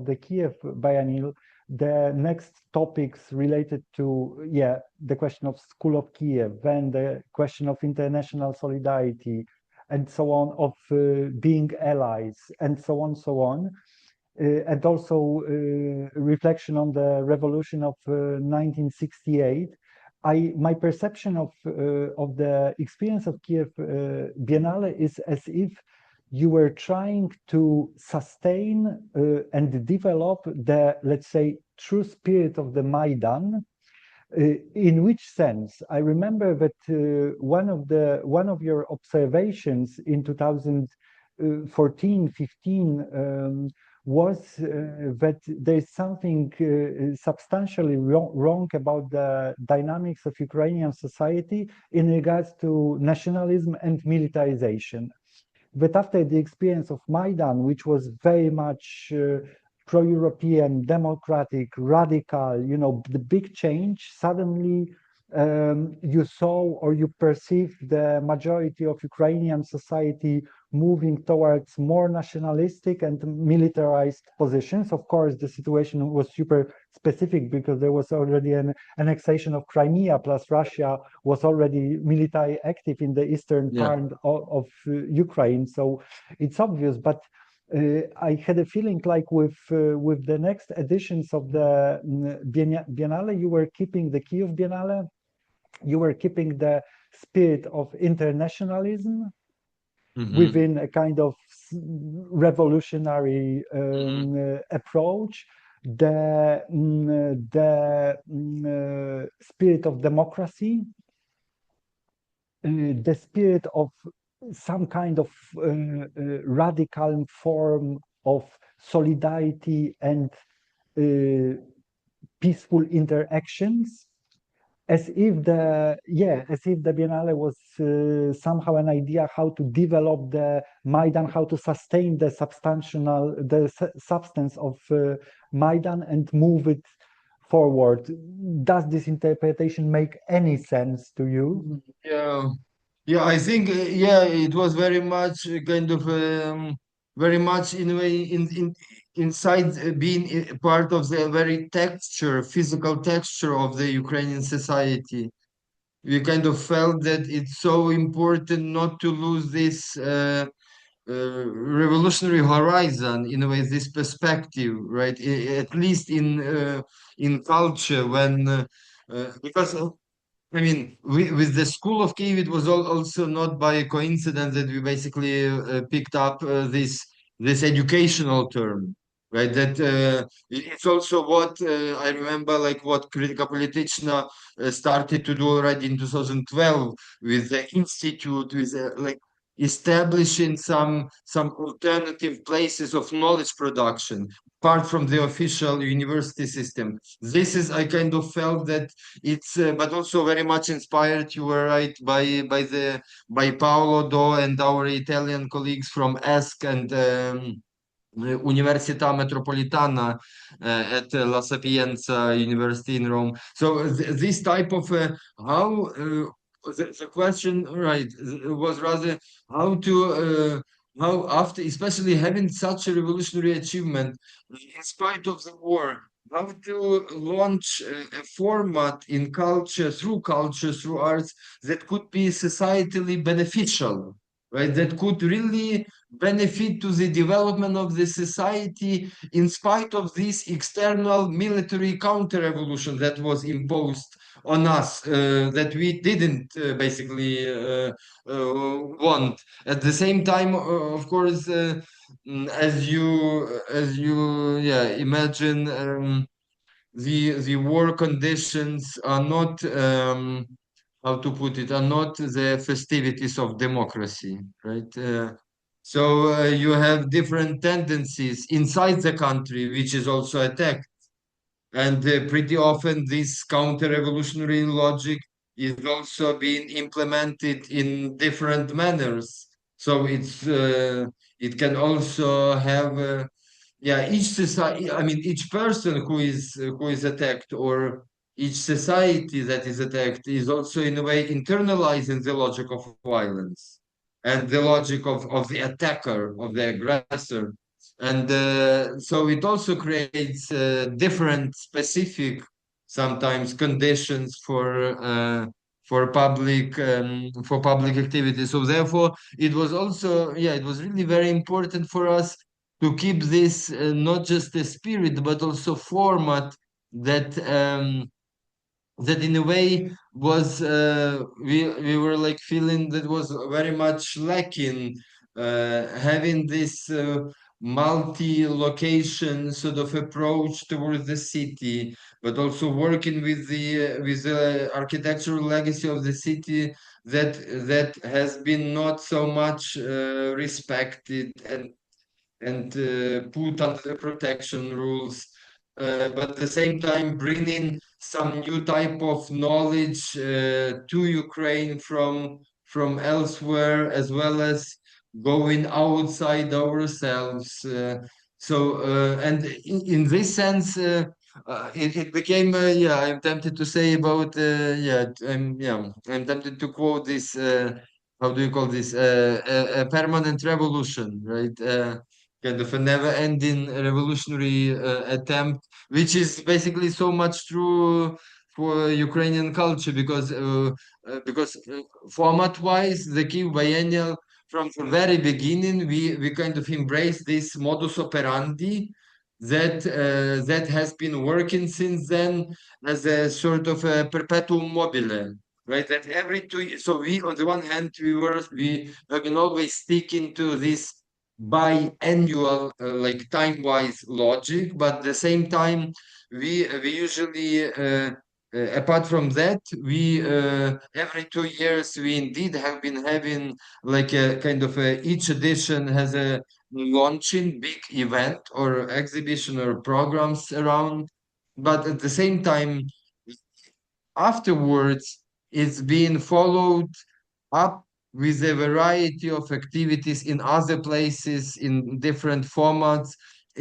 the Kiev biennial, the next topics related to the question of School of Kiev, then the question of international solidarity, and so on, of being allies, and so on. And also reflection on the revolution of 1968. My perception of the experience of Kiev Biennale is as if you were trying to sustain and develop the, let's say, true spirit of the Maidan. In which sense? I remember that one of your observations in 2014, 15 was that there's something substantially wrong about the dynamics of Ukrainian society in regards to nationalism and militarization. But after the experience of Maidan, which was very much pro-European, democratic, radical, the big change, suddenly you saw or you perceived the majority of Ukrainian society moving towards more nationalistic and militarized positions. Of course, the situation was super specific because there was already an annexation of Crimea, plus Russia was already military active in the eastern part of Ukraine. So it's obvious, but I had a feeling like with the next editions of the Biennale, you were keeping the Kiev Biennale, you were keeping the spirit of internationalism within a kind of revolutionary approach, the spirit of democracy, the spirit of some kind of radical form of solidarity and peaceful interactions, as if the Biennale was somehow an idea how to develop the Maidan, how to sustain the substance of Maidan and move it forward. Does this interpretation make any sense to you? Yeah, I think it was very much kind of very much in a way inside being part of the very physical texture of the Ukrainian society. We kind of felt that it's so important not to lose this revolutionary horizon, in a way, this perspective, right? At least in culture, when because I mean, with the School of Kiev, it was also not by coincidence that we basically picked up this educational term, right? That it's also what I remember, like what Krytyka Polityczna started to do already in 2012 with the institute, with like establishing some alternative places of knowledge production apart from the official university system. This is, I kind of felt that it's but also very much inspired, you were right, by Paolo Do and our Italian colleagues from ESC and Università Metropolitana at La Sapienza University in Rome. So this type of how the question, right, was rather how to how after, especially having such a revolutionary achievement in spite of the war, how to launch a format in culture, through arts, that could be societally beneficial, right? That could really benefit to the development of the society in spite of this external military counter-revolution that was imposed on us, that we didn't basically want. At the same time, of course, as you imagine, the war conditions are not how to put it, are not the festivities of democracy, right? So you have different tendencies inside the country, which is also attacked. And pretty often this counter-revolutionary logic is also being implemented in different manners. So it can also have yeah, each society, I mean, each person who is attacked, or each society that is attacked, is also in a way internalizing the logic of violence and the logic of the attacker, of the aggressor. And so it also creates different specific, sometimes, conditions for public activity. So therefore, it was also, yeah, it was really very important for us to keep this not just a spirit but also format that that in a way was we were like feeling that was very much lacking, having this multi-location sort of approach towards the city, but also working with the architectural legacy of the city that has been not so much respected and put under the protection rules, but at the same time bringing some new type of knowledge to Ukraine from elsewhere, as well as going outside ourselves. And in this sense, it became yeah. I'm tempted to say about I'm tempted to quote this. How do you call this? A permanent revolution, right? Kind of a never-ending revolutionary attempt, which is basically so much true for Ukrainian culture, because format-wise, the Kyiv Biennial, from the very beginning, we kind of embrace this modus operandi that has been working since then as a sort of a perpetuum mobile. Right, that every 2 years. So we, on the one hand, we have been always sticking to this biannual, like time-wise logic, but at the same time, we usually, apart from that, we every 2 years we indeed have been having like a kind of each edition has a launching big event or exhibition or programs around, but at the same time, afterwards, it's being followed up with a variety of activities in other places in different formats,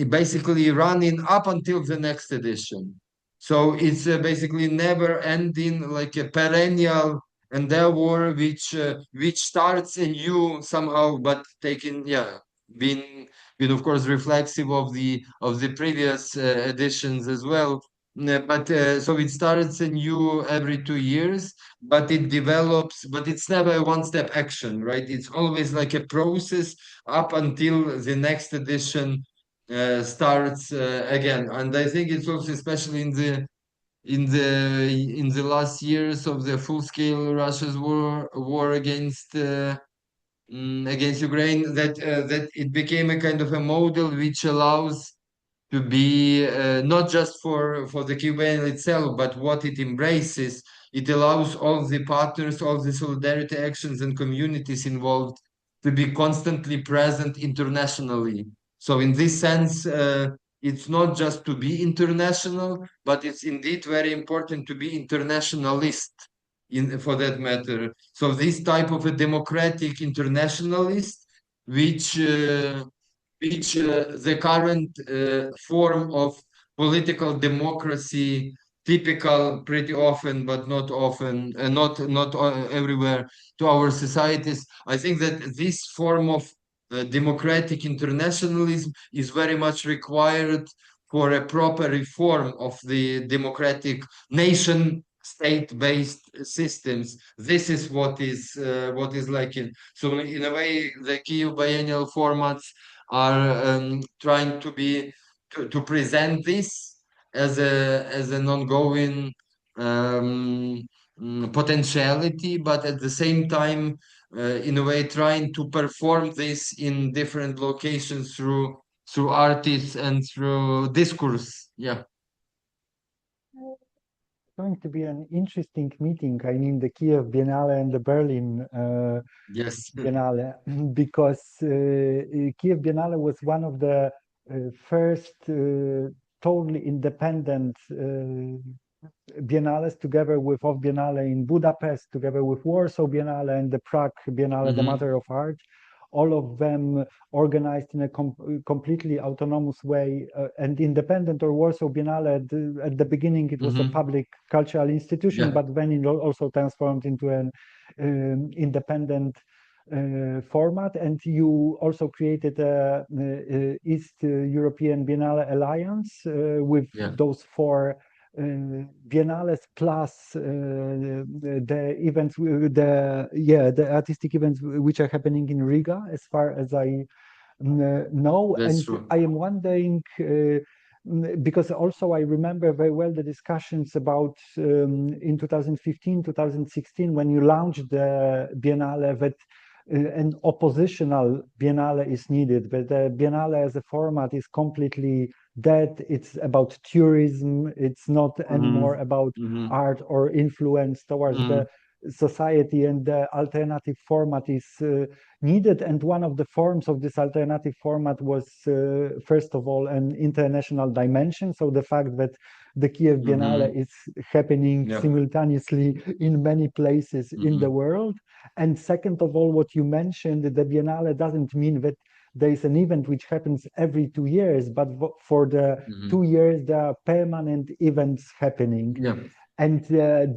basically running up until the next edition. So it's basically never ending, like a perennial endeavor, which starts anew somehow, but taking, yeah, being of course reflexive of the previous editions as well. But so it starts anew every 2 years, but it develops, but it's never a one-step action, right? It's always like a process up until the next edition starts again. And I think it's also especially in the last years of the full-scale Russia's war against Ukraine, that it became a kind of a model which allows to be not just for the Cuban itself, but what it embraces. It allows all the partners, all the solidarity actions and communities involved to be constantly present internationally. So in this sense, it's not just to be international, but it's indeed very important to be internationalist for that matter. So this type of a democratic internationalist, which the current form of political democracy, typical pretty often, but not often, not everywhere to our societies. I think that this form of democratic internationalism is very much required for a proper reform of the democratic nation state-based systems. This is what is lacking. So in a way, the Kyiv biennial formats are trying to present this as an ongoing um, potentiality, but at the same time, in a way, trying to perform this in different locations through artists and through discourse. Yeah. Going to be an interesting meeting. I mean, the Kiev Biennale and the Berlin Yes. Biennale, because Kiev Biennale was one of the first totally independent biennales, together with Off Biennale in Budapest, together with Warsaw Biennale and the Prague Biennale, the Mhm. Mother of Art. all of them organized in a completely autonomous way and independent. Or Warsaw Biennale, at the beginning, it was a public cultural institution, but then it also transformed into an independent format. And you also created a East European Biennale Alliance with those 4 biennales plus the events, the artistic events which are happening in Riga, as far as I know. That's and true. I am wondering, because also I remember very well the discussions about in 2015, 2016, when you launched the Biennale, that an oppositional Biennale is needed, but the Biennale as a format is completely dead. It's about tourism. It's not anymore about art or influence towards the society, and the alternative format is needed. And one of the forms of this alternative format was, first of all, an international dimension. So the fact that the Kiev Biennale is happening simultaneously in many places in the world. And second of all, what you mentioned, the Biennale doesn't mean that there is an event which happens every 2 years, but for the 2 years, there are permanent events happening. And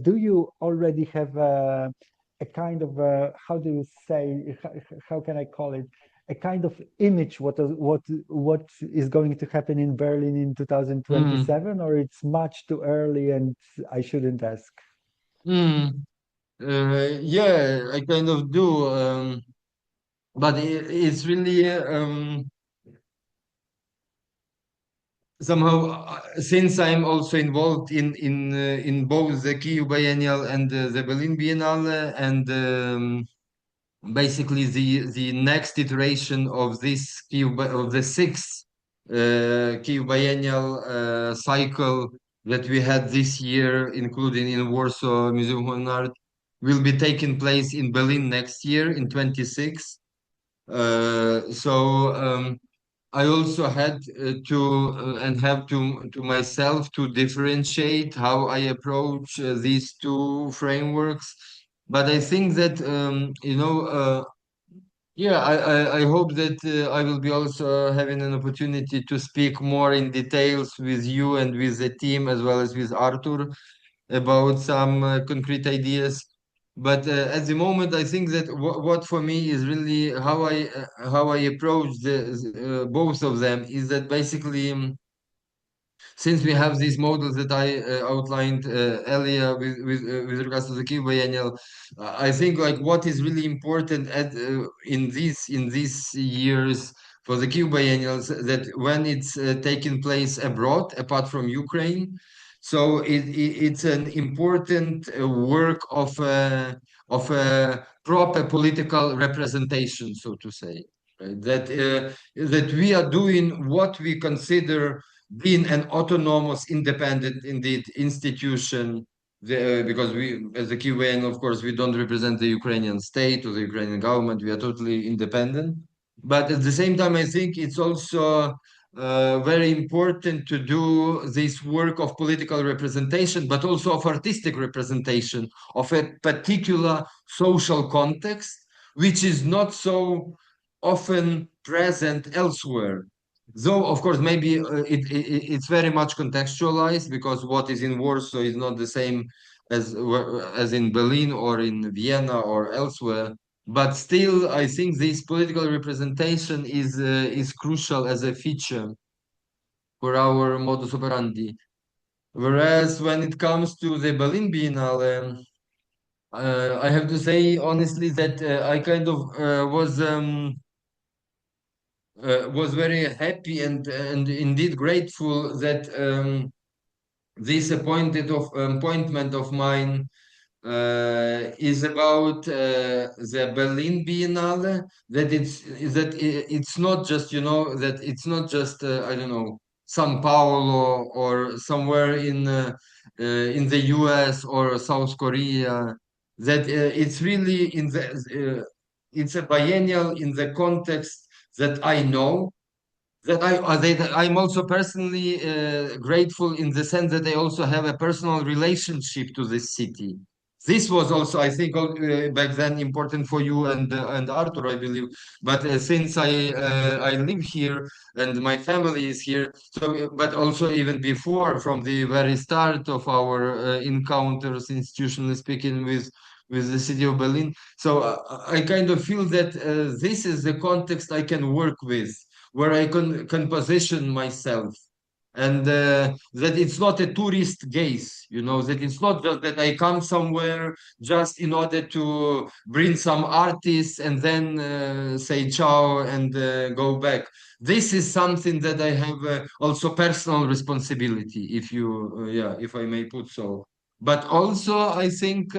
do you already have a kind of how do you say, how can I call it, a kind of image what is going to happen in Berlin in 2027, or it's much too early and I shouldn't ask? Yeah, I kind of do, but it's really somehow, since I'm also involved in both the Kyiv Biennial and the Berlin Biennale, and basically the next iteration of this of the 6th Kyiv Biennial cycle that we had this year, including in Warsaw Museum of Art, will be taking place in Berlin next year in 26. So I also had to and have to myself to differentiate how I approach these 2 frameworks. But I think that I hope that I will be also having an opportunity to speak more in details with you and with the team, as well as with Arthur, about some concrete ideas. But at the moment, I think that what for me is really how I approach both of them is that basically, since we have these models that I outlined earlier with regards to the Kyiv Biennial, I think like what is really important in these years for the Kyiv Biennials, that when it's taking place abroad, apart from Ukraine, so it's an important work of a proper political representation, so to say, right? That we are doing what we consider being an autonomous, independent, indeed, institution, because we, as the KUN, of course, we don't represent the Ukrainian state or the Ukrainian government. We are totally independent. But at the same time, I think it's also very important to do this work of political representation, but also of artistic representation of a particular social context, which is not so often present elsewhere. Though, of course, maybe it's very much contextualized, because what is in Warsaw is not the same as in Berlin or in Vienna or elsewhere. But still, I think this political representation is crucial as a feature for our modus operandi. Whereas when it comes to the Berlin Biennale, I have to say honestly that I kind of was very happy and indeed grateful that this appointment of mine is about the Berlin Biennale. It's not just, that it's not just I don't know, São Paulo or somewhere in the US or South Korea. That it's really it's a biennial in the context that I know, that I'm also personally grateful, in the sense that I also have a personal relationship to this city. This was also, I think, back then important for you and Arthur, I believe. But since I live here and my family is here, so but also even before, from the very start of our encounters, institutionally speaking, with the city of Berlin. So I kind of feel that this is the context I can work with, where I can position myself, and that it's not a tourist gaze, that it's not just that I come somewhere just in order to bring some artists and then say ciao and go back. This is something that I have also personal responsibility, if I may put so. But also, I think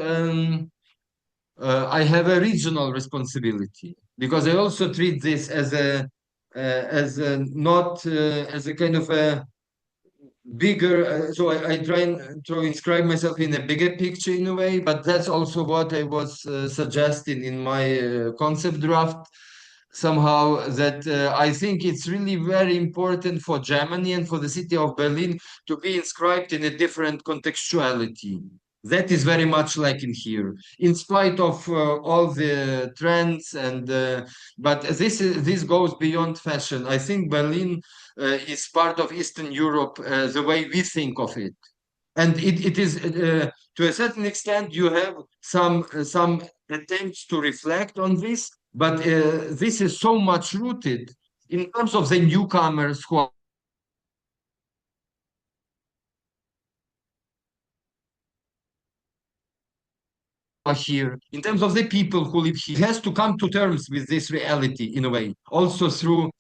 I have a regional responsibility, because I also treat this as a not as a kind of a bigger. So I try and to inscribe myself in a bigger picture in a way, but that's also what I was suggesting in my concept draft somehow, that I think it's really very important for Germany and for the city of Berlin to be inscribed in a different contextuality. That is very much lacking here, in spite of all the trends but this goes beyond fashion. I think Berlin is part of Eastern Europe the way we think of it, and it is to a certain extent you have some attempts to reflect on this, but this is so much rooted in terms of the newcomers who are here, in terms of the people who live here, has to come to terms with this reality in a way, also through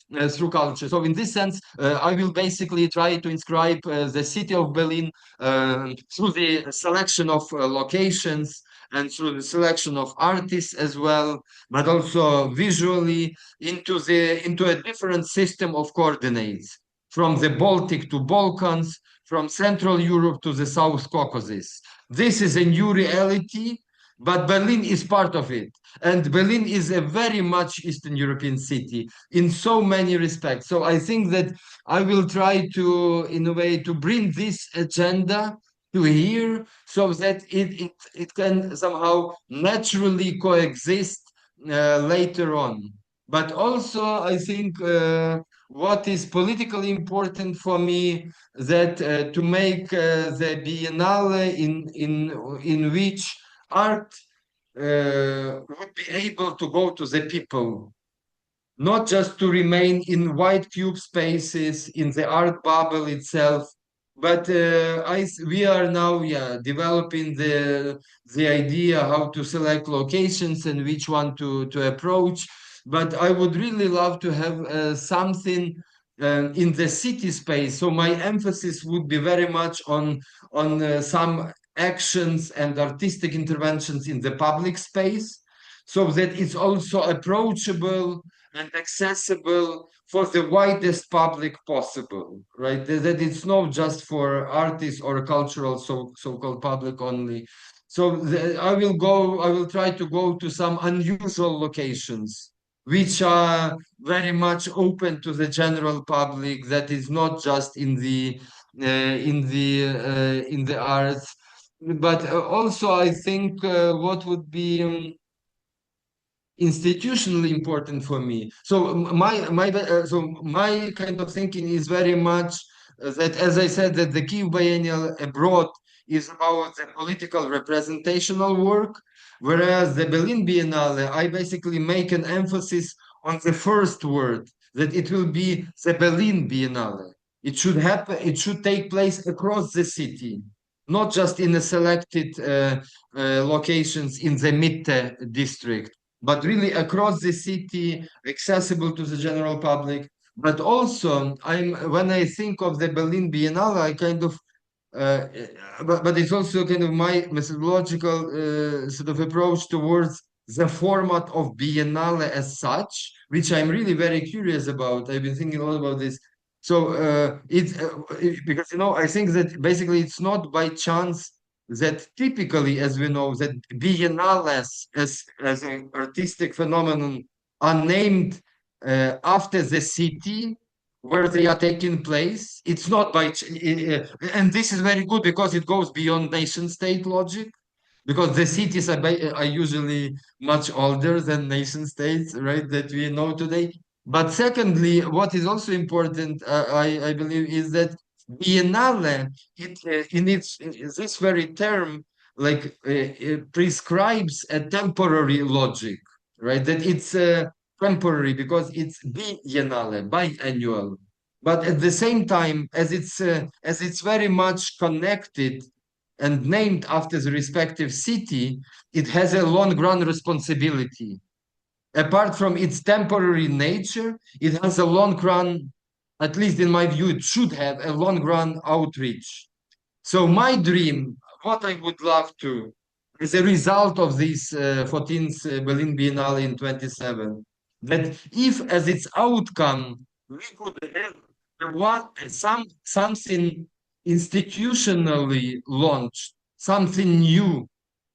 culture. So in this sense, I will basically try to inscribe the city of Berlin through the selection of locations and through the selection of artists as well, but also visually into a different system of coordinates, from the Baltic to Balkans, from Central Europe to the South Caucasus. This is a new reality, but Berlin is part of it. And Berlin is a very much Eastern European city in so many respects. So I think that I will try to, in a way, to bring this agenda to here, so that it can somehow naturally coexist later on. But also, I think what is politically important for me, that to make the Biennale in which art would be able to go to the people, not just to remain in white cube spaces in the art bubble itself, but we are now, developing the idea how to select locations and which one to approach. But I would really love to have something in the city space. So my emphasis would be very much on some actions and artistic interventions in the public space, so that it's also approachable and accessible for the widest public possible, right? That it's not just for artists or cultural so-called public only. So I will try to go to some unusual locations, which are very much open to the general public, that is not just in the arts. But also I think what would be institutionally important for me. So my kind of thinking is very much that, as I said, that the Kyiv Biennial abroad is about the political representational work, whereas the Berlin Biennale, I basically make an emphasis on the first word, that it will be the Berlin Biennale. It should happen, it should take place across the city, not just in the selected locations in the Mitte district, but really across the city, accessible to the general public. But also, when I think of the Berlin Biennale, I kind of, uh, but it's also kind of my methodological sort of approach towards the format of Biennale as such, which I'm really very curious about. I've been thinking a lot about this. So because I think that basically it's not by chance that typically, as we know, that biennales as an artistic phenomenon are named after the city where they are taking place. It's not and this is very good because it goes beyond nation state logic. because the cities are usually much older than nation states, right, that we know today. But secondly, what is also important, I believe, is that Biennale, in its this very term, like it prescribes a temporary logic, right? That it's temporary because it's biennale, biannual. But at the same time, as it's very much connected and named after the respective city, it has a long run responsibility. Apart from its temporary nature, it has a long run, at least in my view, it should have a long run outreach. So, my dream, what I would love to, as a result of this 14th Berlin Biennale in 27, that if as its outcome we could have something institutionally launched, something new,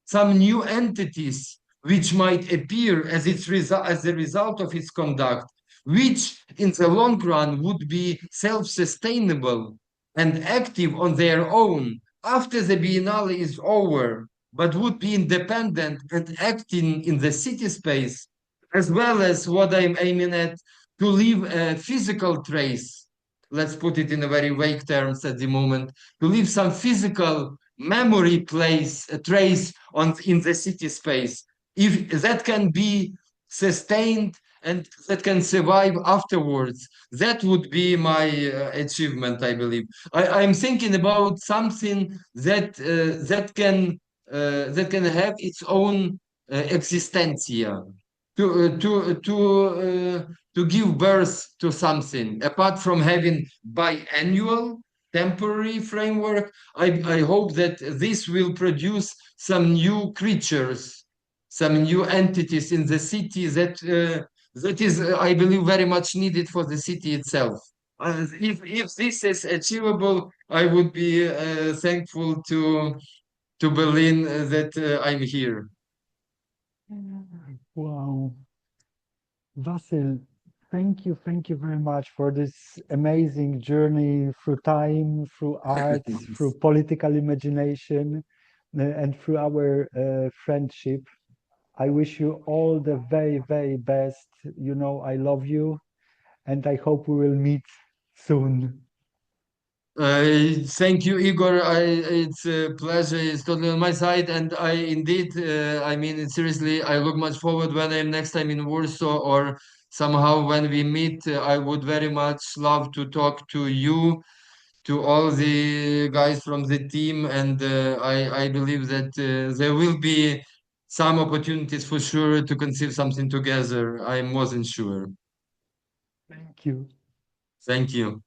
some new entities which might appear as as a result of its conduct, which in the long run would be self-sustainable and active on their own after the Biennale is over, but would be independent and acting in the city space, as well as what I'm aiming at, to leave a physical trace. Let's put it in a very vague terms at the moment, to leave some physical memory place, a trace on in the city space. If that can be sustained and that can survive afterwards, that would be my achievement, I believe. I'm thinking about something that can have its own existentia, to give birth to something apart from having biannual temporary framework. I hope that this will produce some new creatures, some new entities in the city that is, I believe, very much needed for the city itself. If this is achievable, I would be thankful to Berlin that I'm here. Wow. Vasyl, thank you very much for this amazing journey through time, through art, through political imagination, and through our friendship. I wish you all the very, very best. You know, I love you, and I hope we will meet soon. Thank you, Igor. It's a pleasure. It's totally on my side, and I indeed, I mean, seriously, I look much forward when I'm next time in Warsaw, or somehow when we meet. I would very much love to talk to you, to all the guys from the team, and I believe that there will be some opportunities for sure to conceive something together. I'm more than sure. Thank you. Thank you.